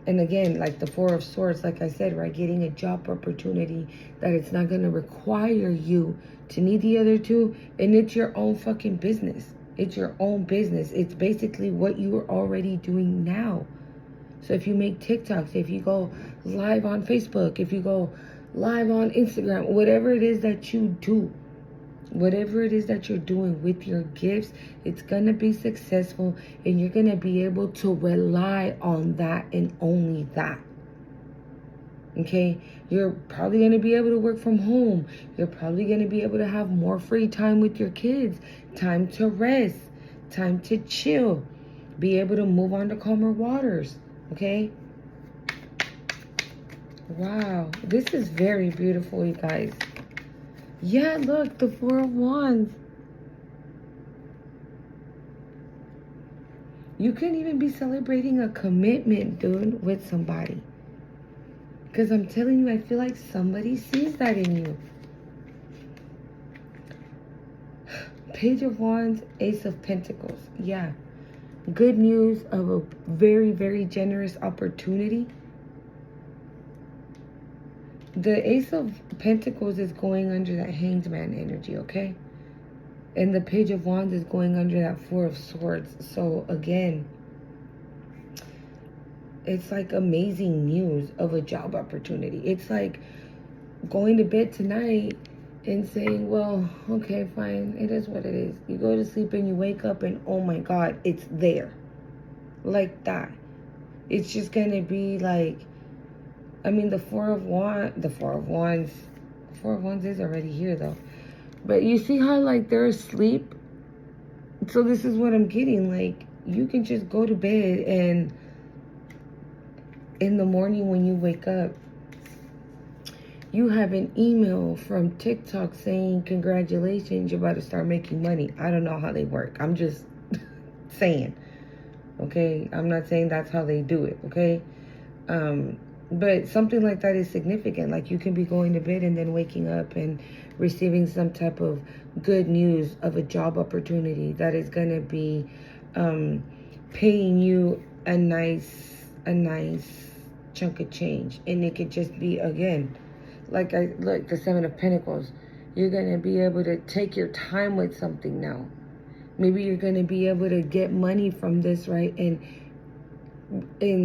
And again, like the 4 of Swords, like I said, right? Getting a job opportunity that it's not going to require you to need the other 2. And it's your own fucking business. It's your own business. It's basically what you are already doing now. So if you make TikToks, if you go live on Facebook, if you go live on Instagram, whatever it is that you do, whatever it is that you're doing with your gifts, it's going to be successful, and you're going to be able to rely on that and only that. Okay? You're probably going to be able to work from home. You're probably going to be able to have more free time with your kids, time to rest, time to chill, be able to move on to calmer waters. Okay? Wow. This is very beautiful, you guys. Yeah, look, the 4 of Wands. You could even be celebrating a commitment, dude, with somebody. Because I'm telling you, I feel like somebody sees that in you. Page of Wands, Ace of Pentacles. Yeah. Good news of a very, very generous opportunity. The Ace of Pentacles is going under that Hanged Man energy, okay? And the Page of Wands is going under that Four of Swords. So again, it's like amazing news of a job opportunity. It's like going to bed tonight and saying, well, okay, fine, it is what it is. You go to sleep and you wake up and oh my God, it's there. Like that. It's just gonna be like, I mean, the Four of Wands is already here though. But you see how like they're asleep? So this is what I'm getting. Like, you can just go to bed and in the morning when you wake up, you have an email from TikTok saying, congratulations, you're about to start making money. I don't know how they work. I'm just saying, okay? I'm not saying that's how they do it, okay? But something like that is significant. Like, you can be going to bed and then waking up and receiving some type of good news of a job opportunity that is going to be paying you a nice chunk of change. And it could just be, again, like the Seven of Pentacles. You're going to be able to take your time with something now. Maybe you're going to be able to get money from this, right? And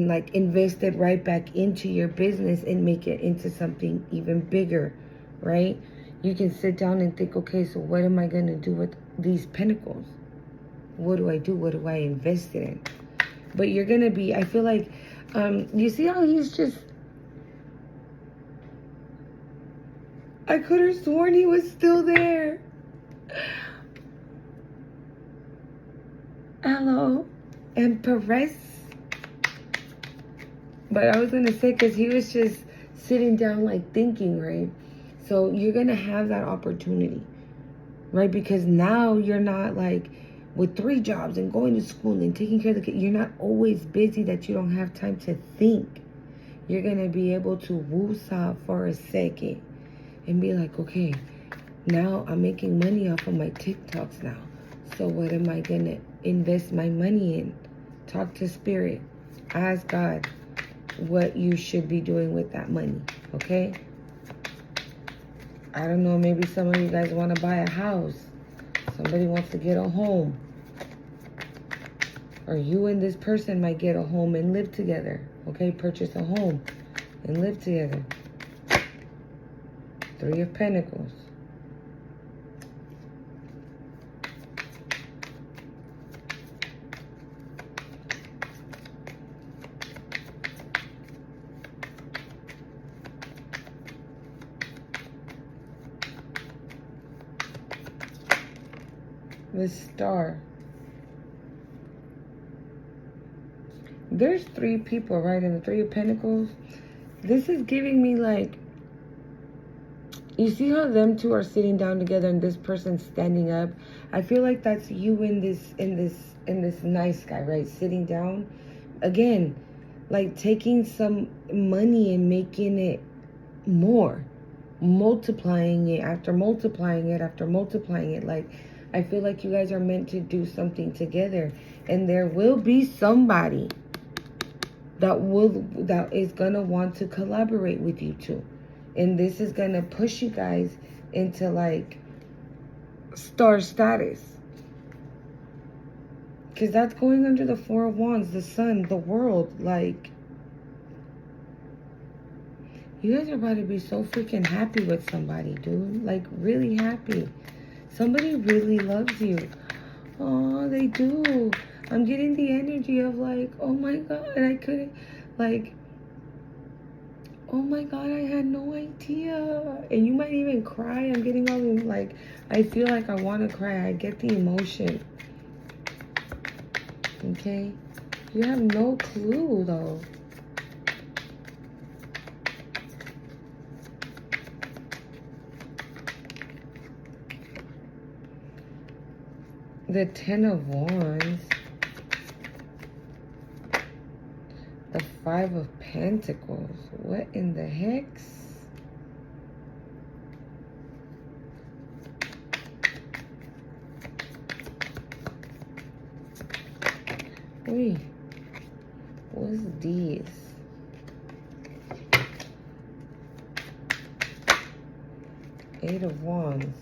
like invest it right back into your business and make it into something even bigger, right? You can sit down and think, okay, so what am I going to do with these pentacles? What do I do? What do I invest it in? But you're going to be, I feel like, you see how he's just, I could have sworn he was still there. Hello, Empress. But I was going to say, because he was just sitting down, like, thinking, right? So you're going to have that opportunity, right? Because now you're not, like, with 3 jobs and going to school and taking care of the kids. You're not always busy that you don't have time to think. You're going to be able to woosah for a second and be like, okay, now I'm making money off of my TikToks now. So what am I going to invest my money in? Talk to Spirit. Ask God what you should be doing with that money, okay? I don't know, maybe some of you guys want to buy a house. Somebody wants to get a home. Or you and this person might get a home and live together, okay? Purchase a home and live together. 3 of Pentacles. The Star. There's 3 people, right? In the 3 of Pentacles. This is giving me like, you see how them 2 are sitting down together and this person's standing up? I feel like that's you in this nice guy, right? Sitting down. Again, like taking some money and making it more. Multiplying it after multiplying it after multiplying it. Like, I feel like you guys are meant to do something together. And there will be somebody that is gonna want to collaborate with you two. And this is gonna push you guys into like star status. Because that's going under the 4 of Wands, the sun, the world. Like, you guys are about to be so freaking happy with somebody, dude. Like, really happy. Somebody really loves you. Oh, they do. I'm getting the energy of like, oh my God, I couldn't, like, oh my God, I had no idea. And you might even cry. I'm getting all like, I feel like I want to cry. I get the emotion. Okay? You have no clue, though. The 10 of Wands. The 5 of Pentacles. What in the heck? Wait. What's this? Eight of Wands.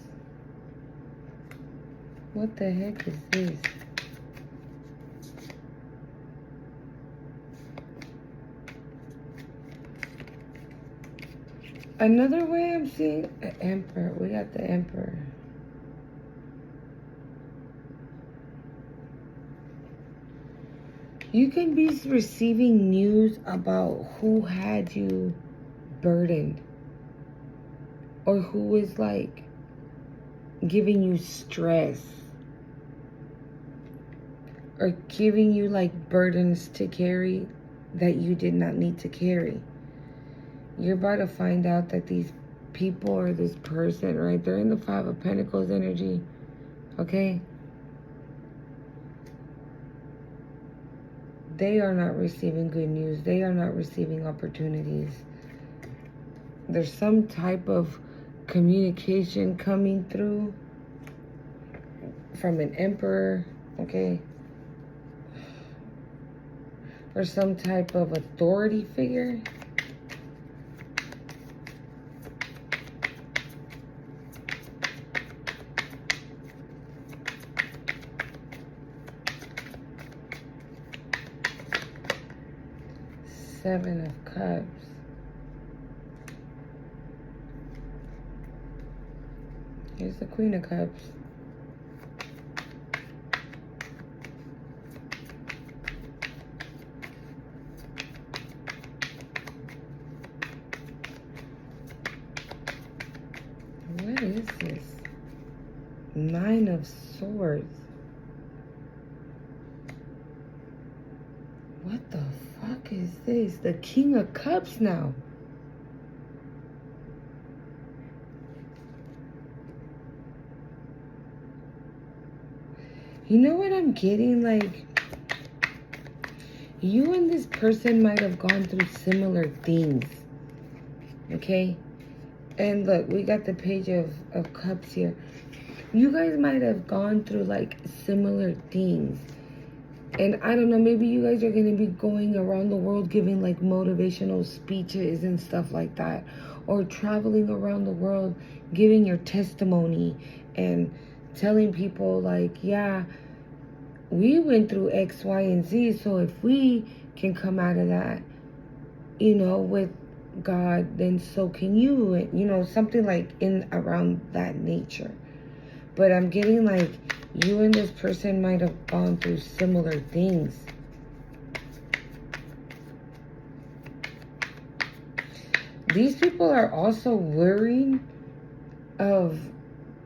What the heck is this? Another way I'm seeing an Emperor. We got the Emperor. You can be receiving news about who had you burdened. Or who was like giving you stress. Or giving you like burdens to carry that you did not need to carry. You're about to find out that these people or this person, right? They're in the Five of Pentacles energy. Okay? They are not receiving good news. They are not receiving opportunities. There's some type of communication coming through from an Emperor, okay? Or some type of authority figure. Seven of Cups. Here's the Queen of Cups. What is this? Nine of Swords. What the fuck is this? The King of Cups now. You know what I'm getting? Like, you and this person might have gone through similar things. Okay? And look, we got the Page of Cups here. You guys might have gone through like similar things. And I don't know, maybe you guys are going to be going around the world giving like motivational speeches and stuff like that. Or traveling around the world giving your testimony and telling people like, yeah, we went through X, Y, and Z. So if we can come out of that, you know, with God, then so can you. You know, something like in around that nature. But I'm getting like you and this person might have gone through similar things. These people are also worried of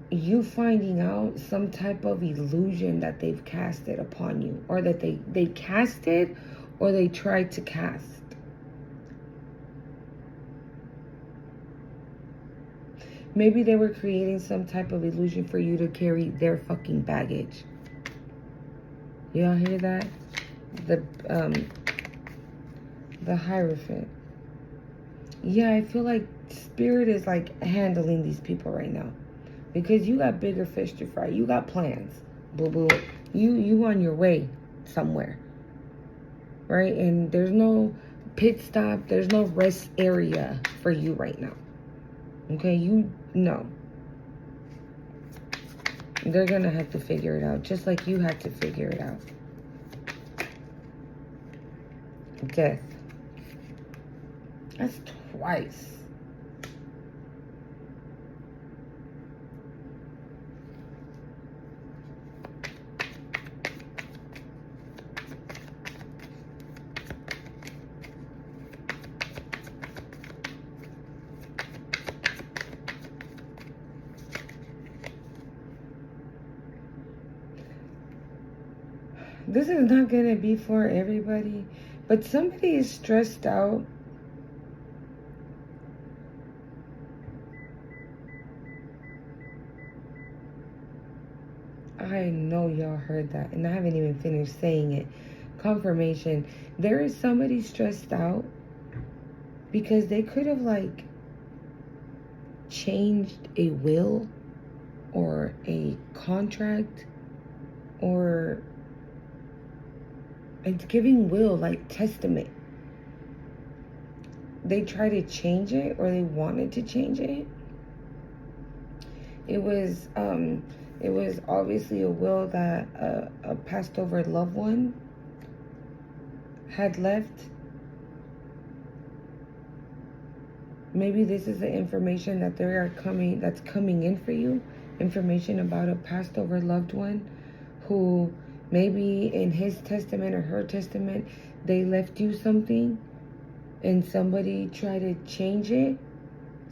you finding out some type of illusion that they've casted upon you. Or that they casted or they tried to cast. Maybe they were creating some type of illusion for you to carry their fucking baggage. Y'all hear that? The Hierophant. Yeah, I feel like Spirit is like handling these people right now. Because you got bigger fish to fry. You got plans. Boo boo. You on your way somewhere. Right? And there's no pit stop. There's no rest area for you right now. Okay, no. They're gonna have to figure it out, just like you had to figure it out. Death. That's twice. This is not going to be for everybody, but somebody is stressed out. I know y'all heard that, and I haven't even finished saying it. Confirmation. There is somebody stressed out because they could have, like, changed a will or a contract or it's giving will, like testament. They tried to change it or they wanted to change it. It was It was obviously a will that a passed over loved one had left. Maybe this is the information that that's coming in for you. Information about a passed over loved one who maybe in his testament or her testament, they left you something and somebody tried to change it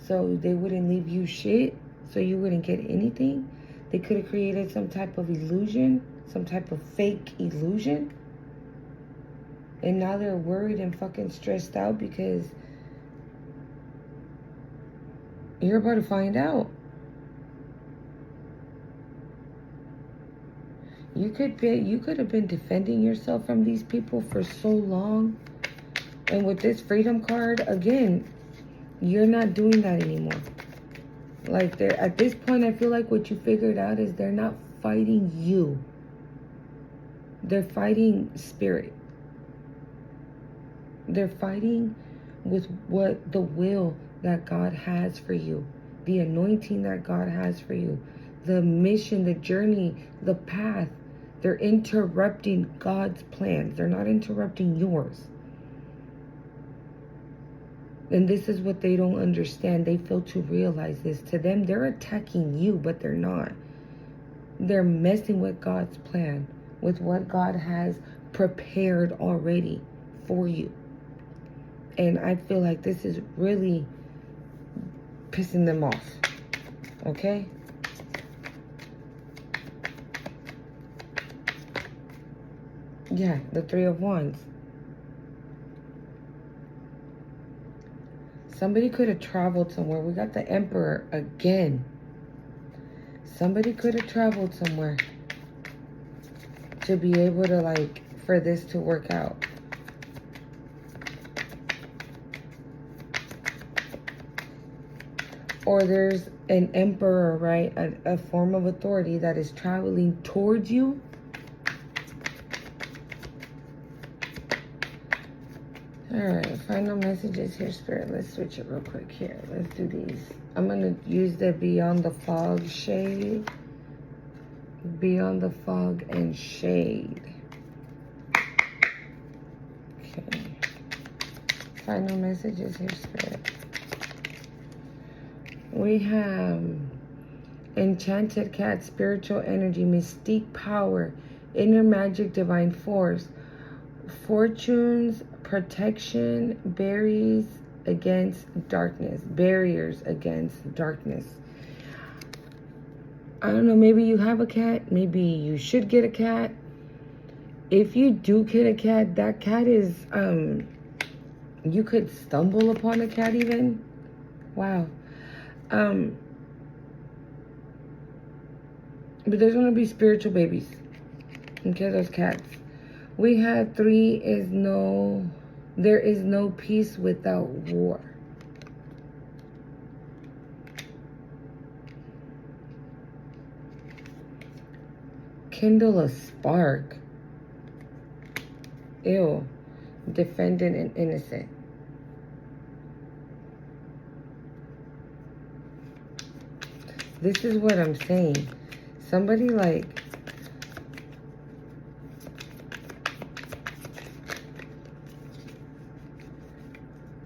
so they wouldn't leave you shit, so you wouldn't get anything. They could have created some type of illusion, some type of fake illusion. And now they're worried and fucking stressed out because you're about to find out. You could have been defending yourself from these people for so long. And with this freedom card, again, you're not doing that anymore. Like, they're at this point, I feel like what you figured out is they're not fighting you. They're fighting spirit. They're fighting with what the will that God has for you, the anointing that God has for you, the mission, the journey, the path. They're interrupting God's plans. They're not interrupting yours. And this is what they don't understand. They fail to realize this. To them, they're attacking you, but they're not. They're messing with God's plan, with what God has prepared already for you. And I feel like this is really pissing them off. Okay? Yeah, the Three of Wands. Somebody could have traveled somewhere. We got the Emperor again. Somebody could have traveled somewhere to be able to, like, for this to work out. Or there's an emperor, right? A form of authority that is traveling towards you. Alright, final messages here, Spirit. Let's switch it real quick here. Let's do these. I'm going to use the Beyond the Fog shade. Beyond the Fog and Shade. Okay. Final messages here, Spirit. We have Enchanted Cat, Spiritual Energy, Mystique Power, Inner Magic, Divine Force, Fortunes, Protection, Barriers against darkness. Barriers against darkness. I don't know, maybe you have a cat. Maybe you should get a cat. If you do get a cat, that cat is, you could stumble upon a cat even. Wow. But there's going to be spiritual babies. Okay, those cats. We had 3 is no, there is no peace without war. Kindle a spark. Ew. Defendant and innocent. This is what I'm saying. Somebody like...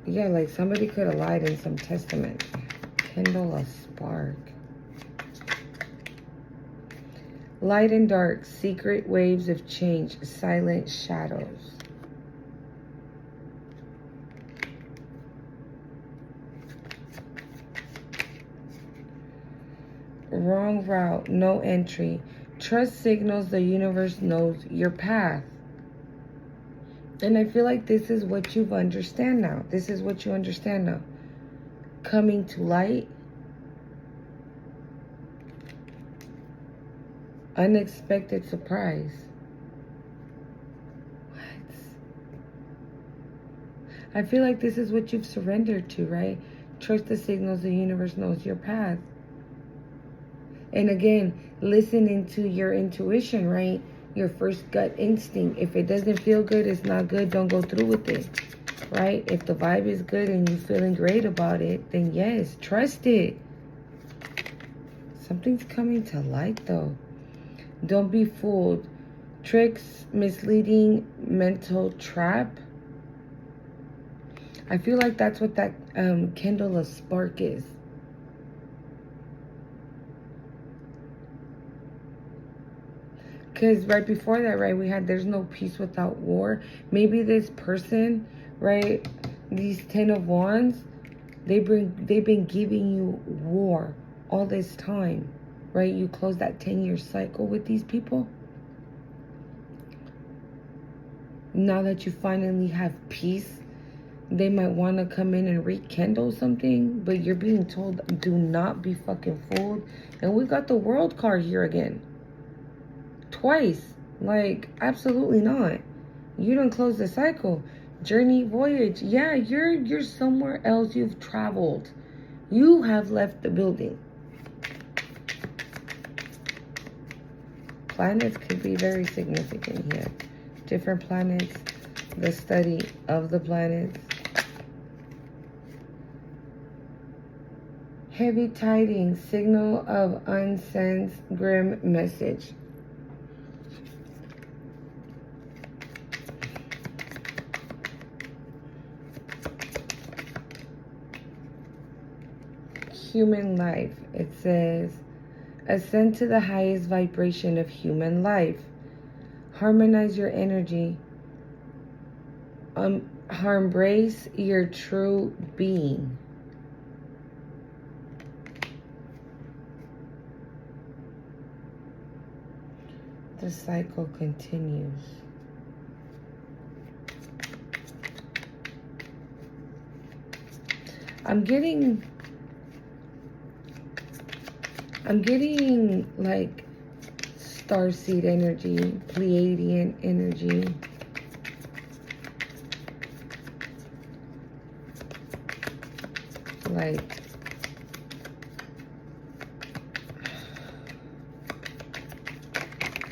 Yeah, like somebody could have lied in some testament. Kindle a spark. Light and dark, secret waves of change, silent shadows. Wrong route, no entry. Trust signals the universe knows your path. And I feel like this is what you understand now. This is what you understand now. Coming to light. Unexpected surprise. What? I feel like this is what you've surrendered to, right? Trust the signals the universe knows your path. And again, listen into your intuition, right? Your first gut instinct. If it doesn't feel good, it's not good. Don't go through with it, right? If the vibe is good and you're feeling great about it, then yes, trust it. Something's coming to light, though. Don't be fooled. Tricks, misleading, mental trap. I feel like that's what that Kindle of Spark is. Because right before that, right, we had there's no peace without war. Maybe this person, right, these 10 of Wands, they've been giving you war all this time, right? You close that 10-year cycle with these people. Now that you finally have peace, they might want to come in and rekindle something, but you're being told, do not be fucking fooled. And we got the World card here again. Twice. Like, absolutely not. You don't close the cycle. Journey, voyage. Yeah, you're somewhere else. You've traveled. You have left the building. Planets could be very significant here. Different planets, the study of the planets. Heavy tidings, signal of unsensed grim message. Human life. It says, ascend to the highest vibration of human life. Harmonize your energy. Embrace your true being. The cycle continues. I'm getting like starseed energy, Pleiadian energy. Like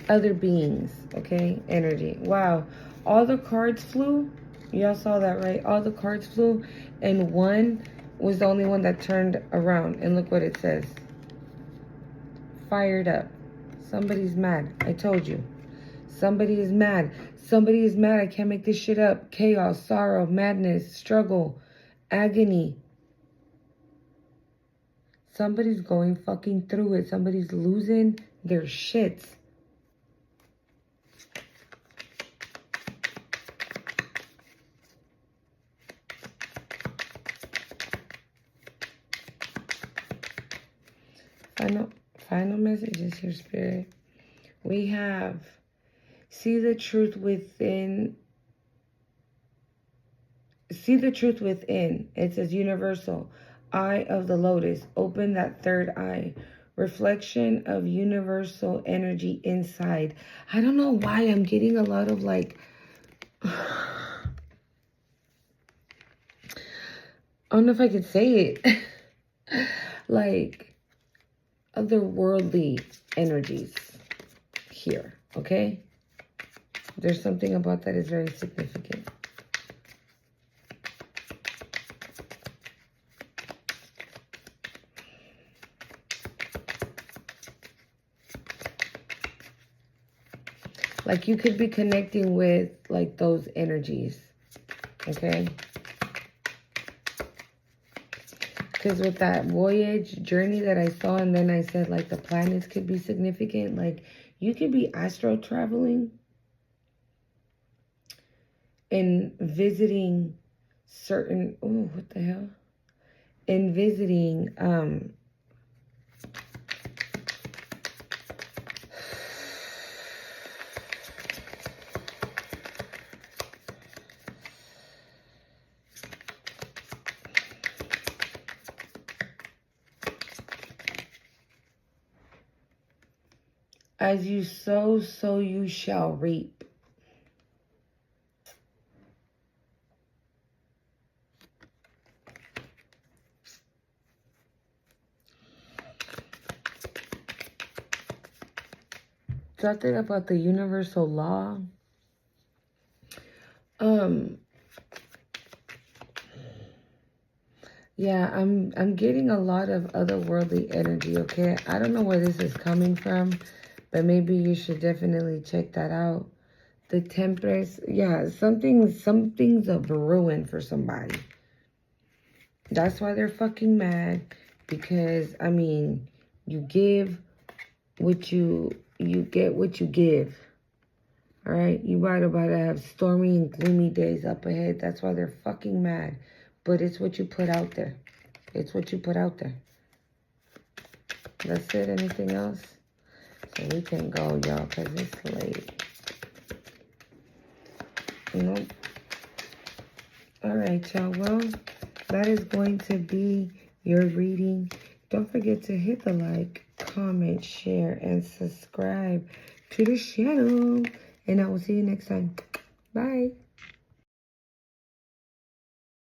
other beings, okay? Energy. Wow. All the cards flew. Y'all saw that, right? All the cards flew, and one was the only one that turned around. And look what it says. Fired up. Somebody's mad. I told you. Somebody is mad. Somebody is mad. I can't make this shit up. Chaos, sorrow, madness, struggle, agony. Somebody's going fucking through it. Somebody's losing their shits. Final messages here, Spirit. We have, see the truth within. See the truth within. It says universal. Eye of the lotus. Open that third eye. Reflection of universal energy inside. I don't know why I'm getting a lot of like... I don't know if I could say it. Like otherworldly energies here, okay? There's something about that is very significant. Like you could be connecting with like those energies, okay? Because with that voyage journey that I saw, and then I said like the planets could be significant. Like you could be astro traveling and visiting certain, oh, what the hell? And visiting, as you sow, so you shall reap. Something about the universal law. Yeah, I'm getting a lot of otherworldly energy, okay? I don't know where this is coming from, but maybe you should definitely check that out. The Tempress, yeah, something's a ruin for somebody. That's why they're fucking mad. Because, I mean, you give what you get what you give. All right? You might about to have stormy and gloomy days up ahead. That's why they're fucking mad. But it's what you put out there. It's what you put out there. That's it. Anything else? So we can go, y'all, because it's late. Nope. All right, y'all. Well, that is going to be your reading. Don't forget to hit the like, comment, share, and subscribe to the channel. And I will see you next time. Bye.